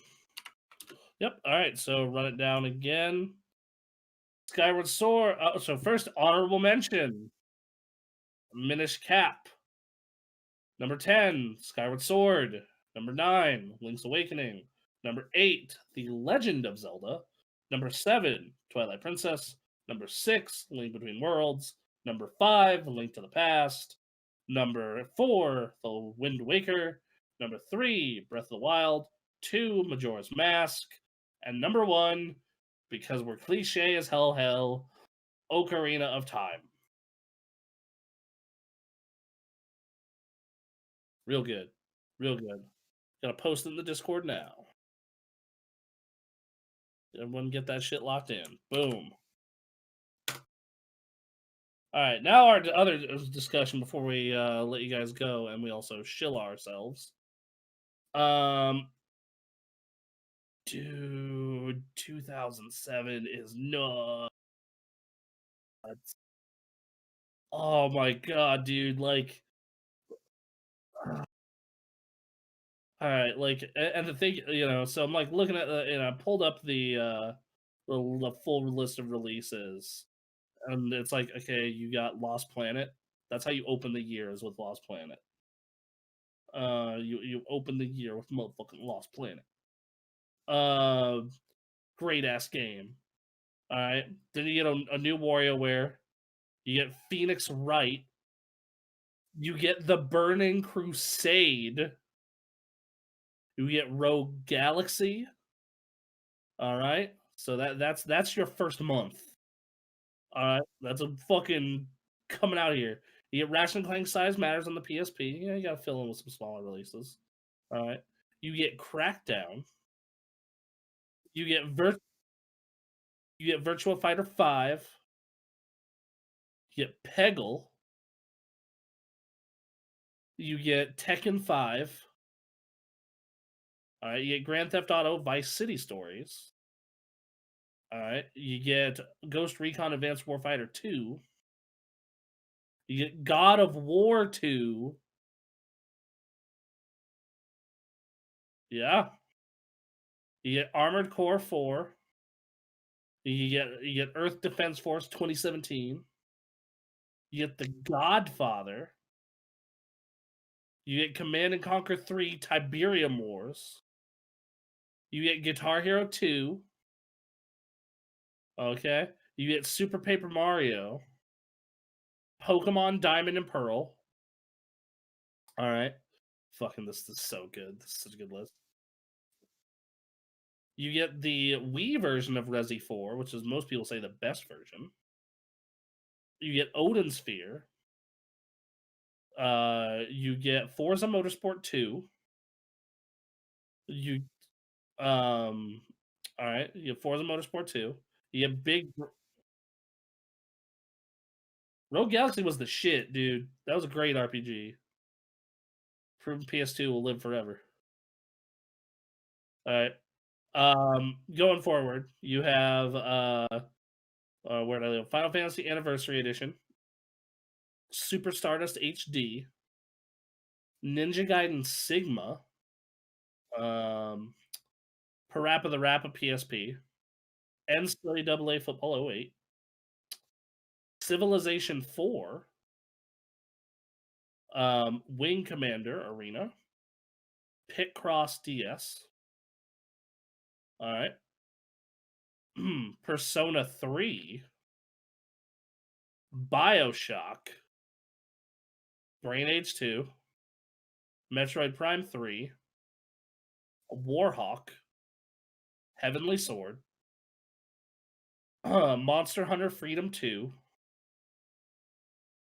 Speaker 1: yep. All right. So run it down again. Skyward Sword. So first honorable mention. Minish Cap. Number 10, Skyward Sword. Number 9, Link's Awakening. Number 8, The Legend of Zelda. Number 7, Twilight Princess. Number 6, Link Between Worlds. Number 5, Link to the Past. Number 4, The Wind Waker. Number 3, Breath of the Wild. 2, Majora's Mask. And number 1, because we're cliche as hell, Ocarina of Time. Real good. Real good. Gotta post it in the Discord now. Everyone get that shit locked in. Boom. All right, now our other discussion before we let you guys go, and we also shill ourselves. Um, dude, 2007 is nuts. Oh my god, dude! Like, all right, like, and the thing, so I'm like looking at the, I pulled up the full list of releases, and it's like, okay, you got Lost Planet. That's how you open the year, is with Lost Planet. You open the year with motherfucking Lost Planet. Uh, Great ass game. All right, then you get a new WarioWare. You get Phoenix Wright. You get the Burning Crusade. You get Rogue Galaxy. All right, so that's your first month. All right, that's a fucking coming out here. You get Ratchet and Clank Size Matters on the PSP. Yeah, you gotta fill in with some smaller releases. All right, you get Crackdown. You get Virtua Fighter 5. You get Peggle. You get Tekken 5. All right, you get Grand Theft Auto Vice City Stories. All right, you get Ghost Recon Advanced Warfighter 2. You get God of War 2. Yeah. You get Armored Core 4. You get Earth Defense Force 2017. You get The Godfather. You get Command and Conquer 3 Tiberium Wars. You get Guitar Hero 2. Okay. You get Super Paper Mario. Pokemon Diamond and Pearl. All right. Fucking this is so good. This is such a good list. You get the Wii version of Resi 4, which is most people say the best version. You get Odin Sphere. You get Forza Motorsport 2. You all right, you have Forza Motorsport 2. You have Rogue Galaxy was the shit, dude. That was a great RPG. Proven PS2 will live forever. All right. Going forward, you have where do I live? Final Fantasy Anniversary Edition, Super Stardust HD, Ninja Gaiden Sigma, um, Parappa the Rappa PSP, NCAA Football '08, Civilization 4, Wing Commander Arena, Picross DS. All right. Persona 3, Bioshock, Brain Age 2, Metroid Prime 3, Warhawk, Heavenly Sword, Monster Hunter Freedom 2.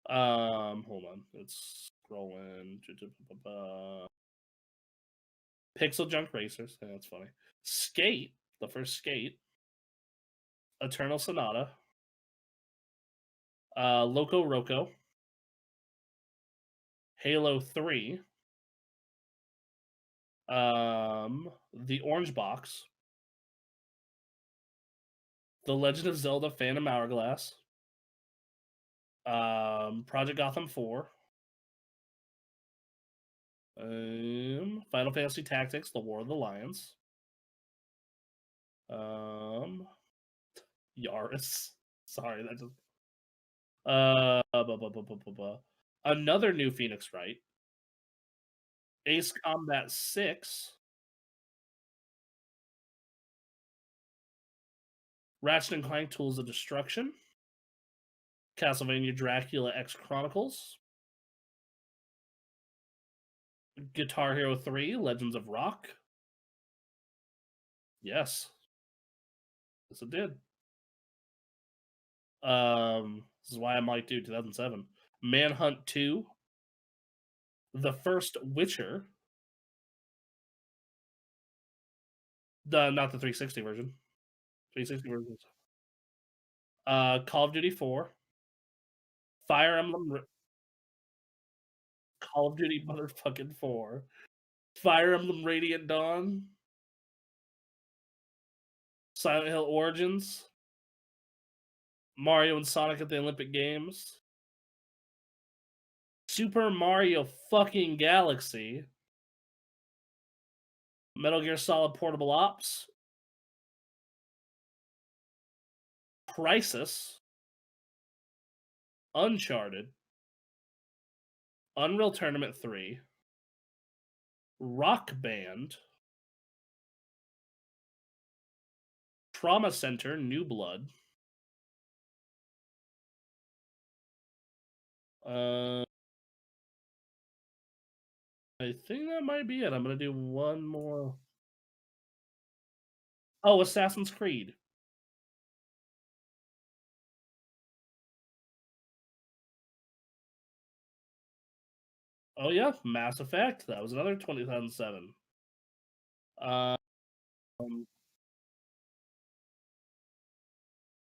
Speaker 1: Hold on, it's scrolling. Pixel Junk Racers. Yeah, that's funny. Skate, the first Skate, Eternal Sonata, Loco Roco, Halo 3, the Orange Box, The Legend of Zelda Phantom Hourglass, Project Gotham 4, Final Fantasy Tactics: The War of the Lions, Yaris. Sorry, that just another new Phoenix Wright, Ace Combat 6, Ratchet and Clank Tools of Destruction, Castlevania Dracula X Chronicles, Guitar Hero 3 Legends of Rock. Yes. Yes, it did. This is why I'm like, dude, 2007. Manhunt 2, the first Witcher, not the 360 version. 360 version. Call of Duty 4, Fire Emblem, Call of Duty motherfucking 4, Fire Emblem Radiant Dawn, Silent Hill Origins, Mario and Sonic at the Olympic Games, Super Mario fucking Galaxy, Metal Gear Solid Portable Ops, Crisis, Uncharted, Unreal Tournament 3, Rock Band, Trauma Center New Blood, I think that might be it. I'm gonna do one more. Oh, Assassin's Creed. Oh yeah, Mass Effect. That was another 2007. Um,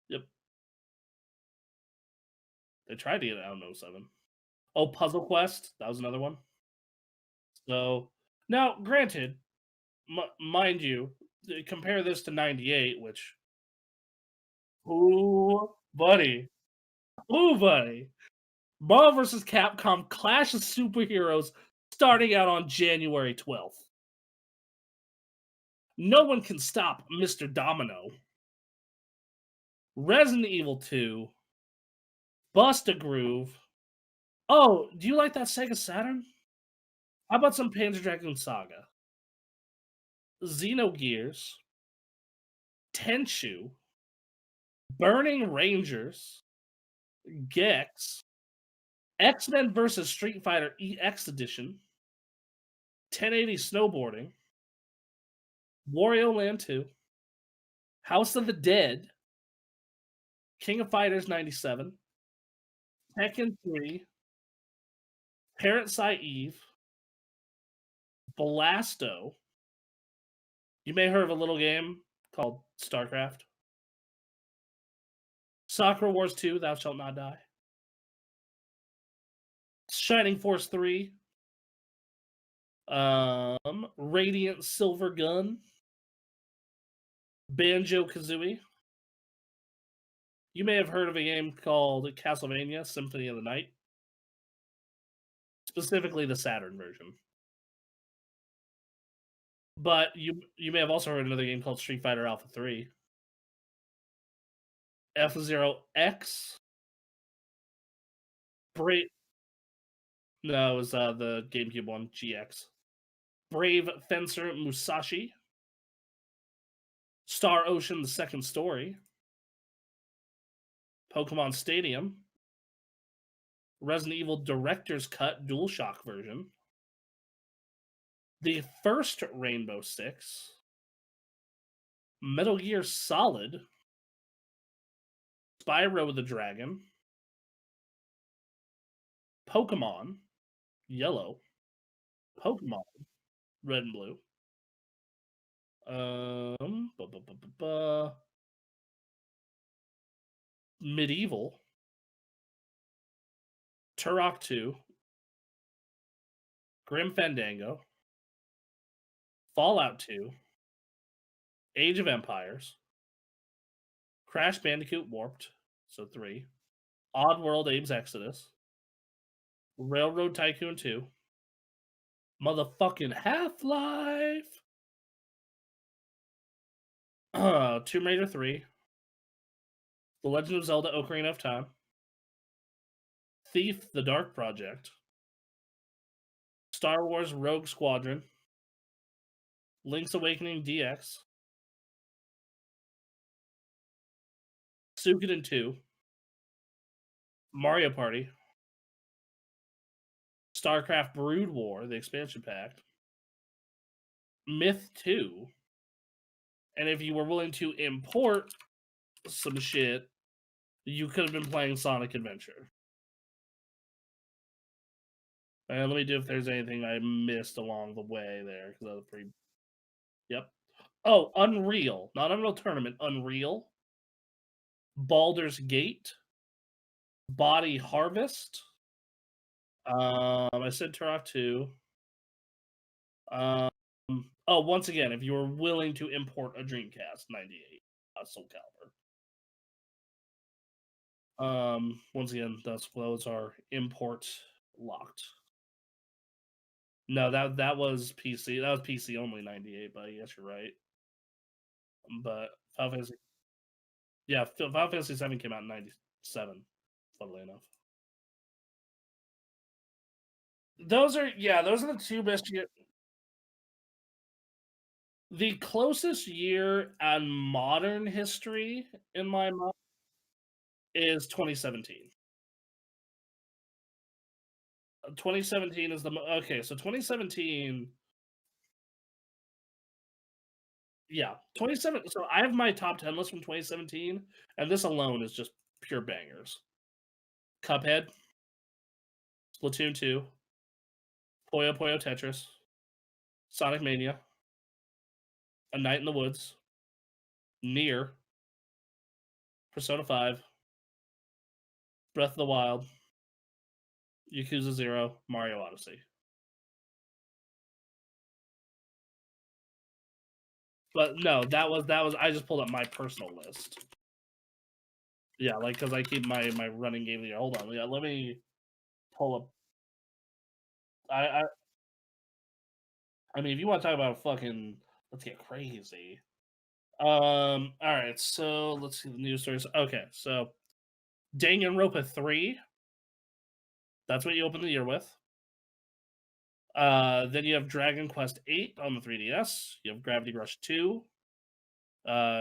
Speaker 1: yep, they tried to get it out in '07. Oh, Puzzle Quest. That was another one. So now, granted, mind you, compare this to '98, which ooh, buddy, ooh, buddy. Marvel vs. Capcom Clash of Superheroes starting out on January 12th. No one can stop Mr. Domino. Resident Evil 2, Bust a Groove. Oh, do you like that Sega Saturn? How about some Panzer Dragoon Saga? Xenogears, Tenchu, Burning Rangers, Gex, X-Men vs. Street Fighter EX Edition, 1080 Snowboarding, Wario Land 2, House of the Dead, King of Fighters 97, Tekken 3, Parasite Eve, Blasto. You may have heard of a little game called StarCraft. Sakura Wars 2, Thou Shalt Not Die. Shining Force 3. Radiant Silver Gun. Banjo Kazooie. You may have heard of a game called Castlevania Symphony of the Night. Specifically the Saturn version. But you may have also heard another game called Street Fighter Alpha 3. F-Zero X. Brave. No, it was the GameCube one, GX. Brave Fencer Musashi. Star Ocean: The Second Story. Pokemon Stadium. Resident Evil Director's Cut DualShock version. The first Rainbow Six. Metal Gear Solid. Spyro the Dragon. Pokemon Yellow. Pokemon Red and Blue. Medieval. Turok 2. Grim Fandango. Fallout 2. Age of Empires. Crash Bandicoot Warped, so 3. Oddworld Abe's Exodus. Railroad Tycoon 2. Motherfucking Half-Life. Tomb Raider 3. The Legend of Zelda Ocarina of Time. Thief: The Dark Project. Star Wars Rogue Squadron. Link's Awakening DX. Suikoden 2. Mario Party. StarCraft Brood War, the expansion pack. Myth 2. And if you were willing to import some shit, you could have been playing Sonic Adventure. And let me do if there's anything I missed along the way there, because that was pretty. Yep. Oh, Unreal, not Unreal Tournament. Unreal. Baldur's Gate. Body Harvest. I said Turok 2. Um, oh, once again, if you were willing to import a Dreamcast 98, Soul Calibur. Once again, those are import locked. No, that was PC. That was PC only 98, but yes, you're right. But Final Fantasy, yeah, Final Fantasy 7 came out in 97, funnily enough. Those are the two best years. The closest year on modern history in my mind is 2017. 2017 is okay. So 2017, yeah, 27. So I have my top 10 list from 2017, and this alone is just pure bangers. Cuphead, Splatoon 2, Puyo Puyo Tetris, Sonic Mania, A Night in the Woods, Nier, Persona 5, Breath of the Wild, Yakuza 0, Mario Odyssey. But no, that was I just pulled up my personal list. Yeah, like because I keep my running game here. Hold on, yeah, let me pull up. I I mean, if you want to talk about fucking, let's get crazy. All right, so let's see the news stories. Okay, so Danganronpa 3. That's what you open the year with. Then you have Dragon Quest 8 on the 3DS. You have Gravity Rush 2.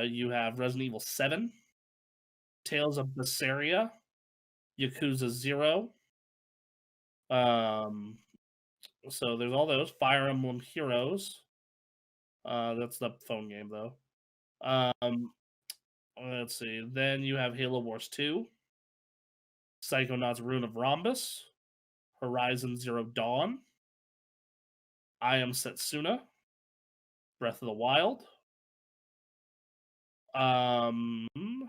Speaker 1: You have Resident Evil 7, Tales of Berseria, Yakuza 0. So there's all those. Fire Emblem Heroes. That's the phone game though. Let's see. Then you have Halo Wars 2, Psychonauts Rune of Rhombus, Horizon Zero Dawn, I Am Setsuna, Breath of the Wild,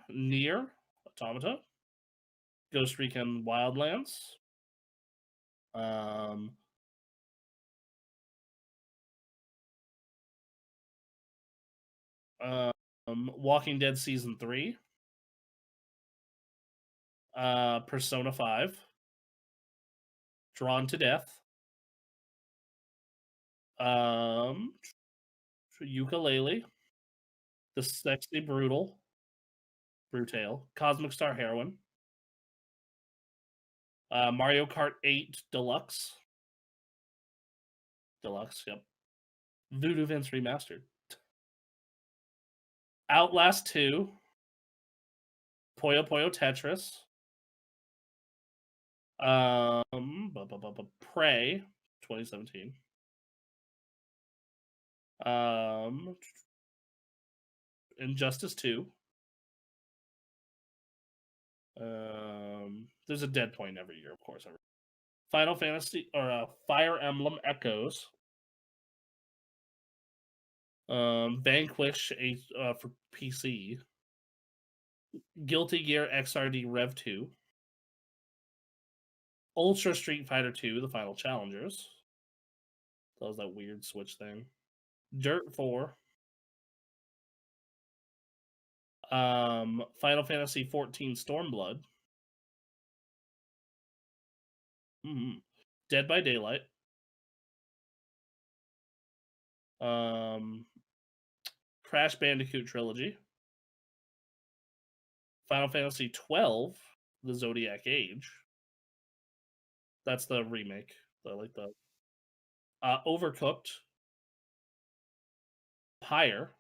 Speaker 1: Nier Automata, Ghost Recon Wildlands, um, Walking Dead Season 3, Persona 5, Drawn to Death, Ukulele, The Sexy Brutale, Cosmic Star Heroine, Mario Kart 8 Deluxe, yep. Voodoo Vince Remastered, Outlast 2, Puyo Puyo Tetris, Prey 2017, Injustice 2. There's a dead point every year, of course. Final Fantasy or Fire Emblem Echoes, Vanquish for PC, Guilty Gear XRD Rev 2, Ultra Street Fighter 2, The Final Challengers. That was that weird Switch thing. Dirt 4, Final Fantasy 14 Stormblood, Dead by Daylight, Crash Bandicoot Trilogy, Final Fantasy 12, The Zodiac Age. That's the remake. The Overcooked, Pyre,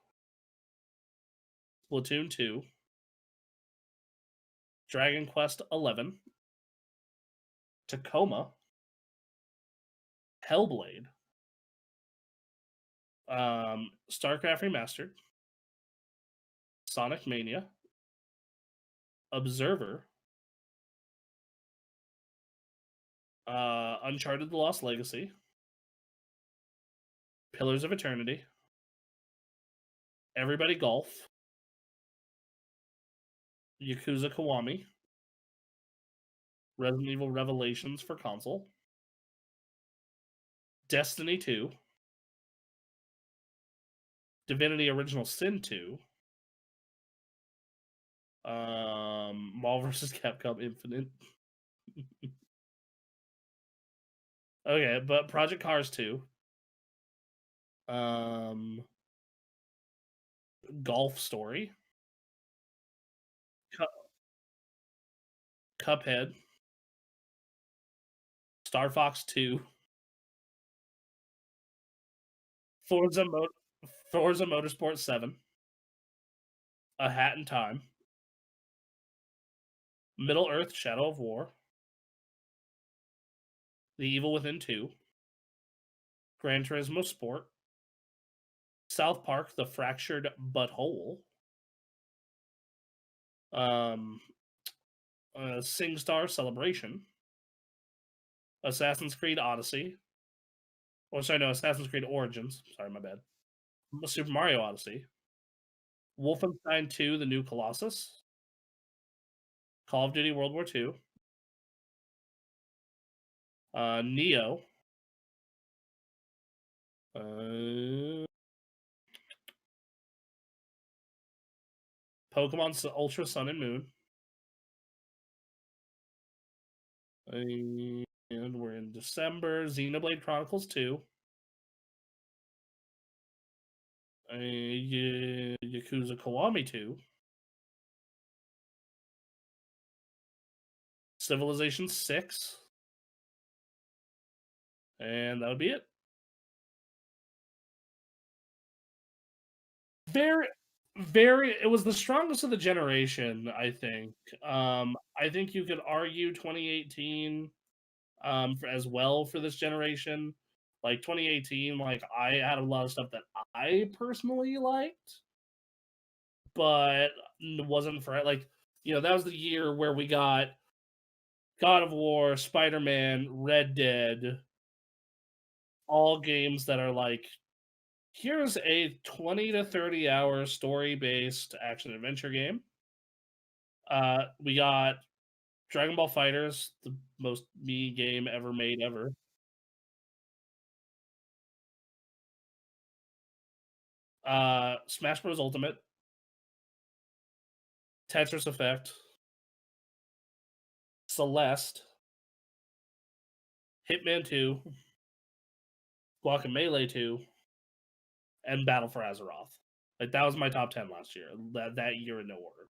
Speaker 1: Splatoon 2, Dragon Quest 11, Tacoma, Hellblade, StarCraft Remastered, Sonic Mania, Observer, Uncharted: The Lost Legacy, Pillars of Eternity, Everybody Golf, Yakuza Kiwami, Resident Evil Revelations for console, Destiny 2, Divinity Original Sin 2, Marvel vs. Capcom Infinite. Okay, but Project Cars 2, um, Golf Story, Cu- Cuphead, Star Fox 2, Forza, Mo- Forza Motorsport 7, A Hat in Time, Middle Earth Shadow of War, The Evil Within 2, Gran Turismo Sport, South Park: The Fractured But Whole, um, SingStar Celebration, Assassin's Creed Odyssey, or sorry, no, Assassin's Creed Origins. Sorry, my bad. Super Mario Odyssey, Wolfenstein 2: The New Colossus, Call of Duty World War II, Neo, uh, Pokemon Ultra Sun and Moon, and we're in December. Xenoblade Chronicles 2, Yakuza Kiwami 2, Civilization 6, and that would be it. Very, very. It was the strongest of the generation, I think. I think you could argue 2018 as well for this generation. Like 2018, like I had a lot of stuff that I personally liked, but wasn't for like that was the year where we got God of War, Spider Man, Red Dead, all games that are like here's a 20 to 30 hour story based action adventure game. We got Dragon Ball Fighters, the most me game ever made ever. Smash Bros. Ultimate, Tetris Effect, Celeste, Hitman 2, Guacamelee 2, and Battle for Azeroth. Like that was my top 10 last year. That year in no order.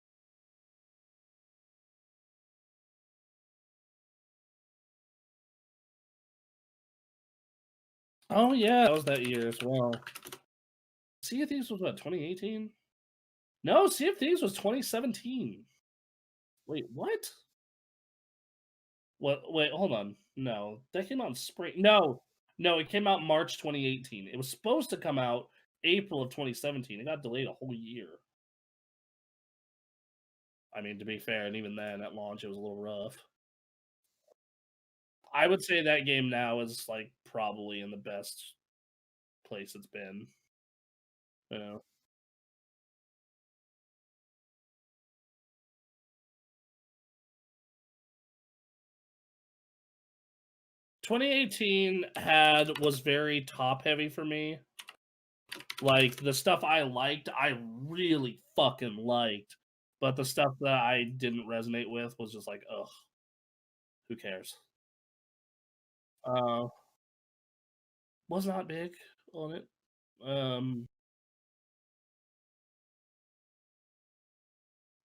Speaker 1: Oh yeah, that was that year as well. Sea of Thieves was what, 2018? No, Sea of Thieves was 2017. Wait, what? What? Wait, hold on. No, that came out in spring. No, no, it came out March 2018. It was supposed to come out April of 2017. It got delayed a whole year. I mean, to be fair, and even then at launch, it was a little rough. I would say that game now is like probably in the best place it's been. You know, 2018 was very top heavy for me. Like the stuff I liked, I really fucking liked, but the stuff that I didn't resonate with was just like, ugh, who cares? Uh, was not big on it. Um,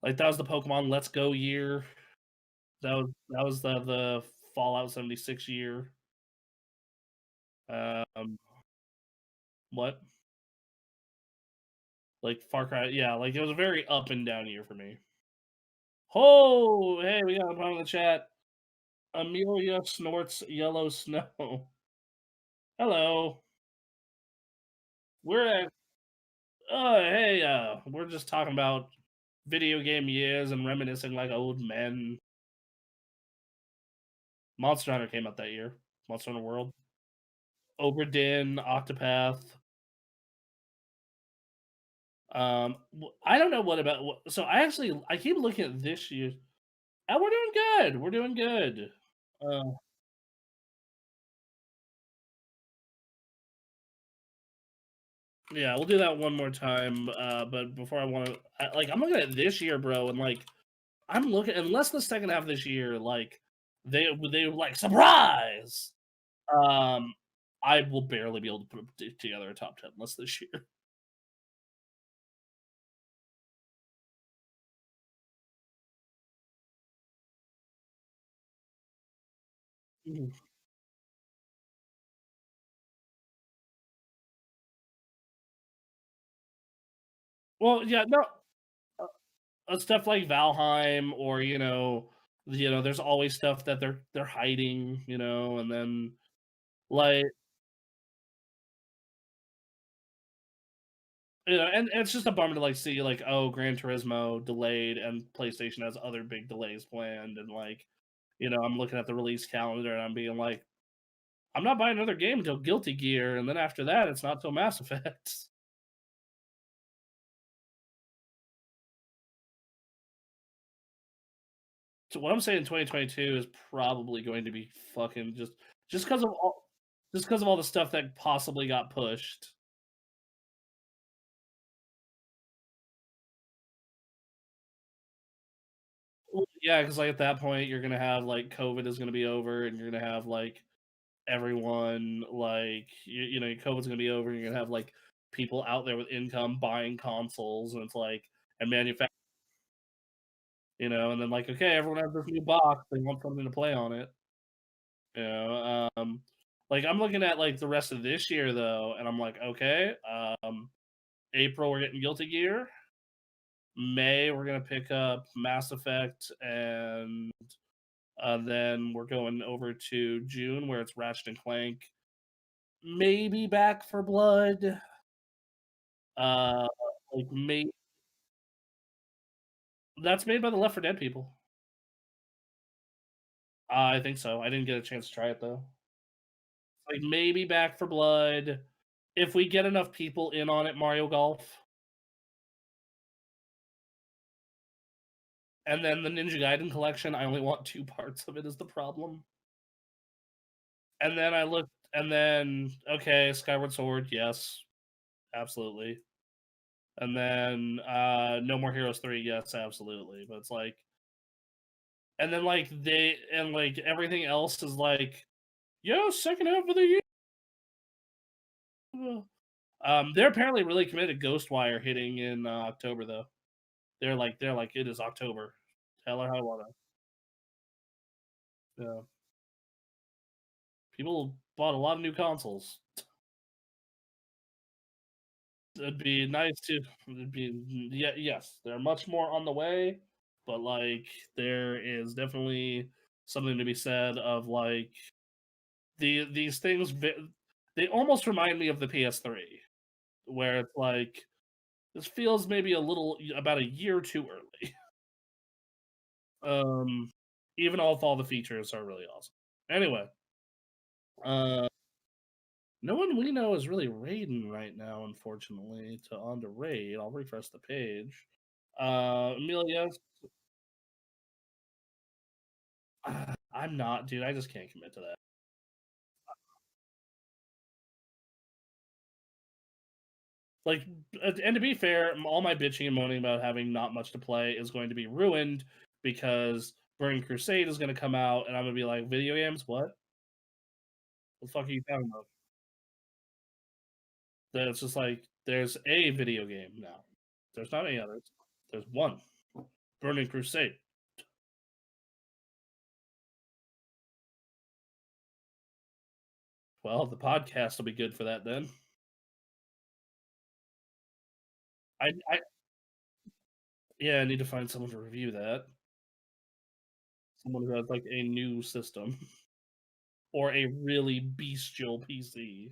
Speaker 1: like that was the Pokemon Let's Go year. That was the Fallout 76 year. Um, what? Like Far Cry, yeah, like it was a very up and down year for me. Oh, hey, we got a part in the chat. Amelia snorts yellow snow. Hello. We're at hey, we're just talking about video game years and reminiscing like old men. Monster Hunter came out that year. Monster Hunter World. Oberdin, Octopath. I don't know what about. So I keep looking at this year. We're doing good. We're doing good. Uh, yeah, we'll do that one more time. But before I want to, like, I'm looking at this year, bro, and like, I'm looking unless the second half of this year, like, they like surprise. Um, I will barely be able to put together a top 10 list this year. Mhm. Well, yeah, no, stuff like Valheim or there's always stuff that they're hiding, and then like and it's just a bummer to like see like oh Gran Turismo delayed and PlayStation has other big delays planned and like I'm looking at the release calendar and I'm being like I'm not buying another game until Guilty Gear and then after that it's not till Mass Effect. So what I'm saying 2022 is probably going to be fucking just because of all just because of all the stuff that possibly got pushed. Well, yeah, because like at that point you're gonna have like COVID is gonna be over and you're gonna have like everyone like COVID's gonna be over and you're gonna have like people out there with income buying consoles and it's like and manufacture and then like okay everyone has this new box they want something to play on it. Like I'm looking at like the rest of this year though, and I'm like, okay, April we're getting Guilty Gear. May we're gonna pick up Mass Effect, and then we're going over to June where it's Ratchet and Clank. Maybe Back for Blood. Uh, like that's made by the Left 4 Dead people. I think so. I didn't get a chance to try it though. Like maybe Back for Blood. If we get enough people in on it, Mario Golf. And then the Ninja Gaiden collection, I only want 2 parts of it is the problem. And then I looked and then, okay, Skyward Sword, yes, absolutely. And then, No More Heroes 3, yes, absolutely. But it's like and then, like, like, everything else is like, "Yeah, second half of the year." They're apparently really committed to Ghostwire hitting in, October, though. They're like, "It is October. Tell her how I wanna." Yeah. People bought a lot of new consoles. It'd be nice to it'd be yeah, yes, they're much more on the way, but, like, there is definitely something to be said of, like, these things they almost remind me of the PS3, where it's like, this feels maybe a little about a year too early. Um, even if all the features are really awesome. Anyway, uh, no one we know is really raiding right now, unfortunately, to on to raid. I'll refresh the page. Amelia, I'm not, dude. I just can't commit to that. Like, and to be fair, all my bitching and moaning about having not much to play is going to be ruined because Burning Crusade is going to come out, and I'm going to be like, video games? What? What the fuck are you talking about? Then it's just like, there's a video game now. There's not any others. There's one. Burning Crusade. Well, the podcast will be good for that then. I yeah, I need to find someone to review that. Someone who has like a new system or a really bestial PC.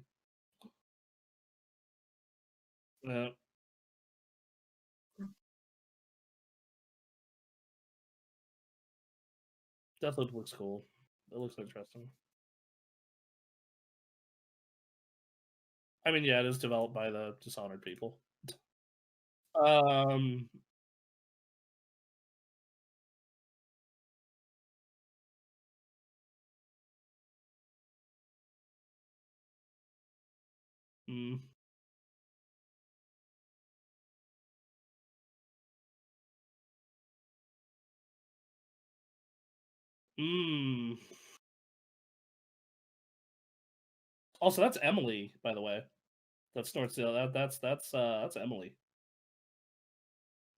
Speaker 1: Uh, Deathloop looks cool. It looks interesting. I mean, yeah, it is developed by the Dishonored people. Um, Mm. Mm. Also, that's Emily, by the way. That's North Seal. That's Emily.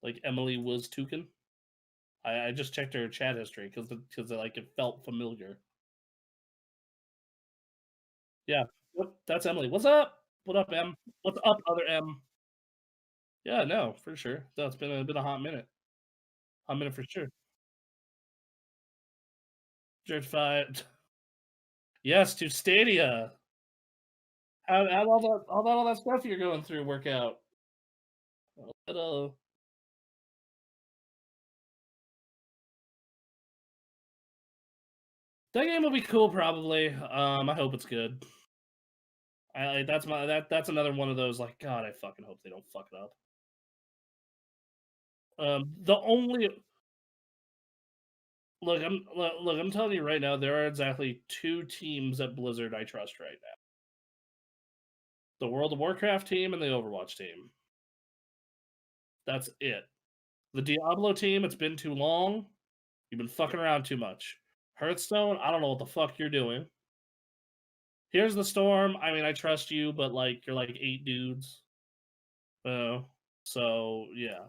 Speaker 1: Like Emily was Toucan. I just checked her chat history because like it felt familiar. Yeah. Yep, that's Emily. What's up? What up, M? What's up, other M? Yeah, no, for sure. No, it's been a hot minute for sure. Certified. Yes, to Stadia. How all that stuff you're going through work out? Hello. That game will be cool, probably. I hope it's good. That's another one of those like God. I fucking hope they don't fuck it up. The only look. I'm telling you right now, there are exactly two teams at Blizzard I trust right now: the World of Warcraft team and the Overwatch team. That's it. The Diablo team, it's been too long. You've been fucking around too much. Hearthstone, I don't know what the fuck you're doing. Here's the Storm. I mean, I trust you, but like you're like 8 dudes. So yeah.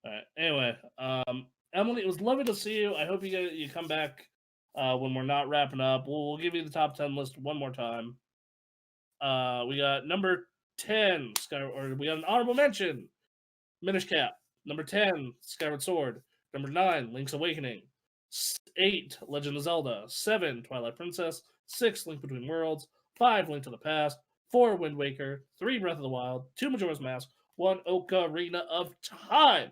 Speaker 1: All right. Anyway, Emily, it was lovely to see you. I hope you come back when we're not wrapping up. We'll give you the top 10 list one more time. We got number 10, or we got an honorable mention, Minish Cap. Number 10, Skyward Sword. Number 9, Link's Awakening. 8, Legend of Zelda. 7, Twilight Princess. 6, Link Between Worlds. 5, Link to the Past. 4, Wind Waker. 3, Breath of the Wild. 2, Majora's Mask. 1, Ocarina of Time.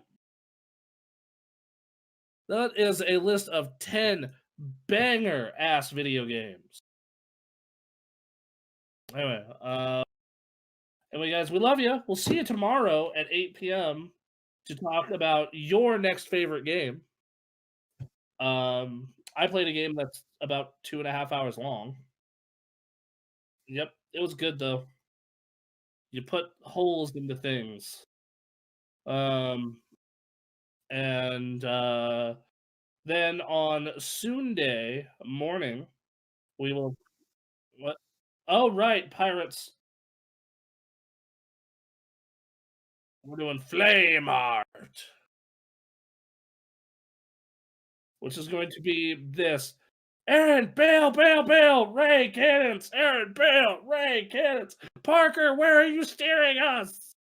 Speaker 1: That is a list of 10 banger ass video games. Anyway, guys, we love you. We'll see you tomorrow at 8 p.m. to talk about your next favorite game. I played a game that's about 2.5 hours long. Yep, it was good though. You put holes into things. Um, and then on Sunday morning, we will. What? Oh, right, pirates. We're doing Flame Art, which is going to be this. Aaron, bail, bail, bail! Ray cannons! Aaron, bail! Ray cannons! Parker, where are you steering us?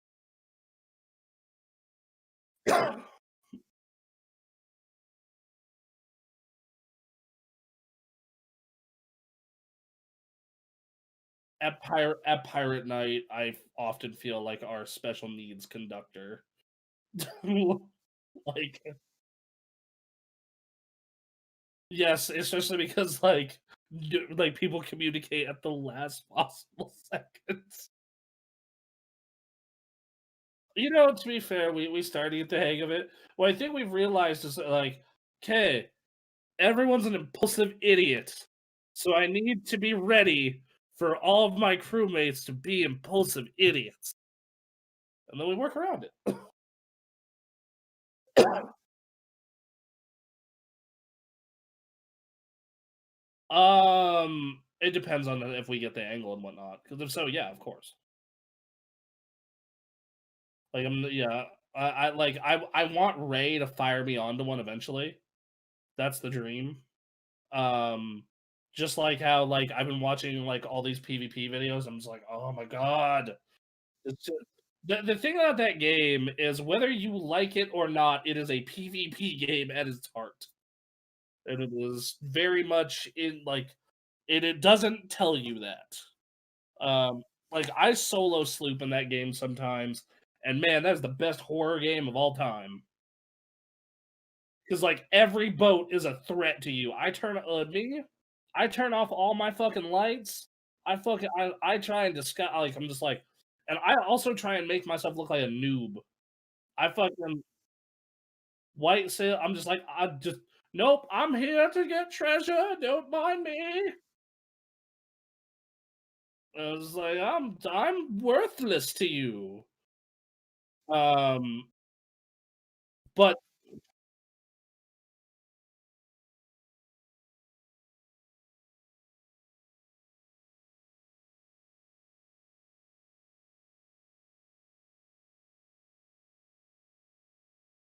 Speaker 1: At Pirate Night, I often feel like our special needs conductor. Like, yes, especially because like people communicate at the last possible seconds. To be fair, we started to get the hang of it. What I think we've realized is that, like, okay, everyone's an impulsive idiot, so I need to be ready for all of my crewmates to be impulsive idiots, and then we work around it. It depends on if we get the angle and whatnot. Because if so, yeah, of course. Like yeah, I want Ray to fire me onto one eventually. That's the dream. Um, just like how like I've been watching like all these PvP videos. I'm just like, oh my god. It's just, the thing about that game is whether you like it or not, it is a PvP game at its heart. And it is very much in like it doesn't tell you that. Um, like I solo sloop in that game sometimes, and man, that is the best horror game of all time. Because like every boat is a threat to you. I turn off all my fucking lights. I try and disguise. Like I'm just like, and I also try and make myself look like a noob. I fucking white sail. I'm just like I just nope. I'm here to get treasure. Don't mind me. I was like, I'm worthless to you. Um, but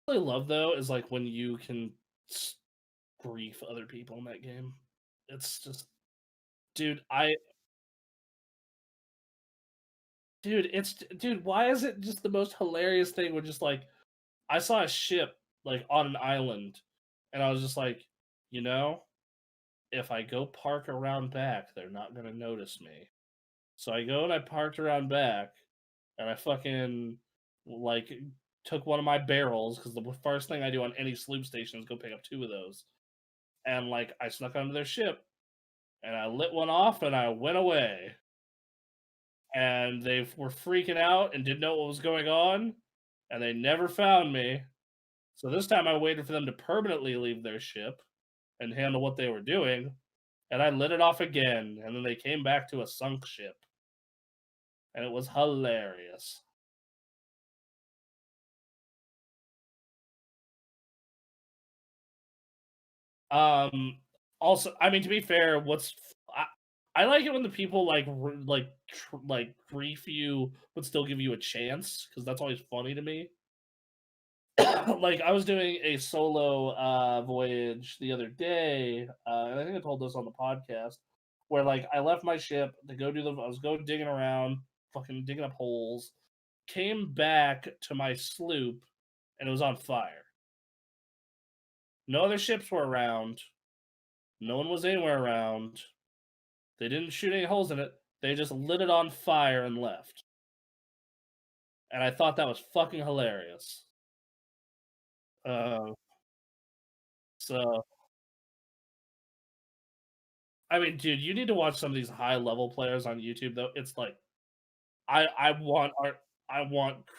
Speaker 1: what I love though is like when you can s- grief other people in that game. It's just, dude, dude, why is it just the most hilarious thing when just like I saw a ship like on an island, and I was just like, you know, if I go park around back, they're not gonna notice me. So I go and I parked around back, and I fucking like took one of my barrels because the first thing I do on any sloop station is go pick up two of those, and like I snuck onto their ship and I lit one off and I went away, and they were freaking out and didn't know what was going on, and they never found me. So this time I waited for them to permanently leave their ship and handle what they were doing, and I lit it off again, and then they came back to a sunk ship, and it was hilarious. Um, Also, I mean, to be fair, I like it when the people like grief you, but still give you a chance because that's always funny to me. Like I was doing a solo voyage the other day, and I think I told this on the podcast, where like I left my ship to go do the I was going digging around, fucking digging up holes, came back to my sloop, and it was on fire. No other ships were around. No one was anywhere around. They didn't shoot any holes in it. They just lit it on fire and left. And I thought that was fucking hilarious. Uh, so I mean, dude, you need to watch some of these high level players on YouTube though. It's like I want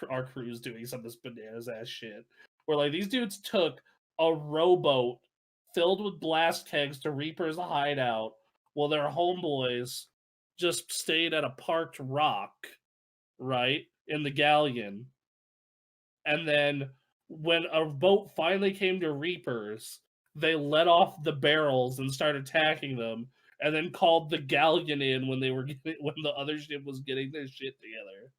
Speaker 1: our crews doing some of this bananas ass shit. Where like these dudes took a rowboat filled with blast kegs to Reaper's hideout while their homeboys just stayed at a parked rock, right? In the galleon. And then when a boat finally came to Reapers, they let off the barrels and started attacking them, and then called the galleon in when they were when the other ship was getting their shit together,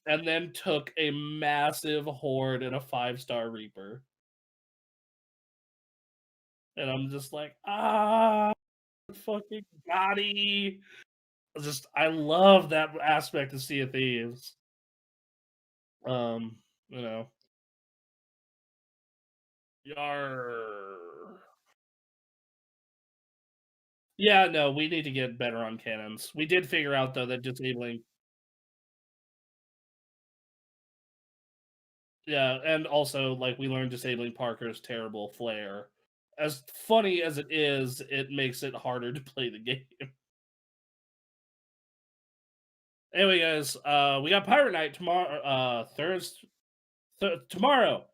Speaker 1: and then took a massive horde and a 5-star Reaper. And I'm just like, fucking Gotti. Just I love that aspect of Sea of Thieves. Um, you know, yar. Yeah, no, we need to get better on cannons. We did figure out though that disabling, yeah, and also like we learned disabling Parker's terrible flare. As funny as it is, it makes it harder to play the game. Anyway, guys, we got Pirate Night tomorrow. Tomorrow.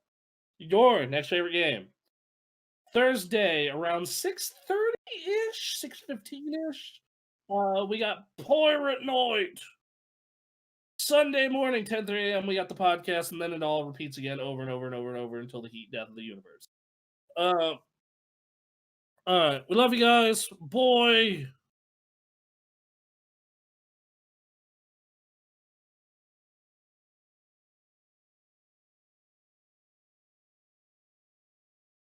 Speaker 1: Your next favorite game. Thursday around 6:30 ish, 6:15 ish. We got Pirate Night. Sunday morning, 10:30 a.m. We got the podcast, and then it all repeats again over and over and over and over until the heat death of the universe. Uh, all right, we love you guys, boy.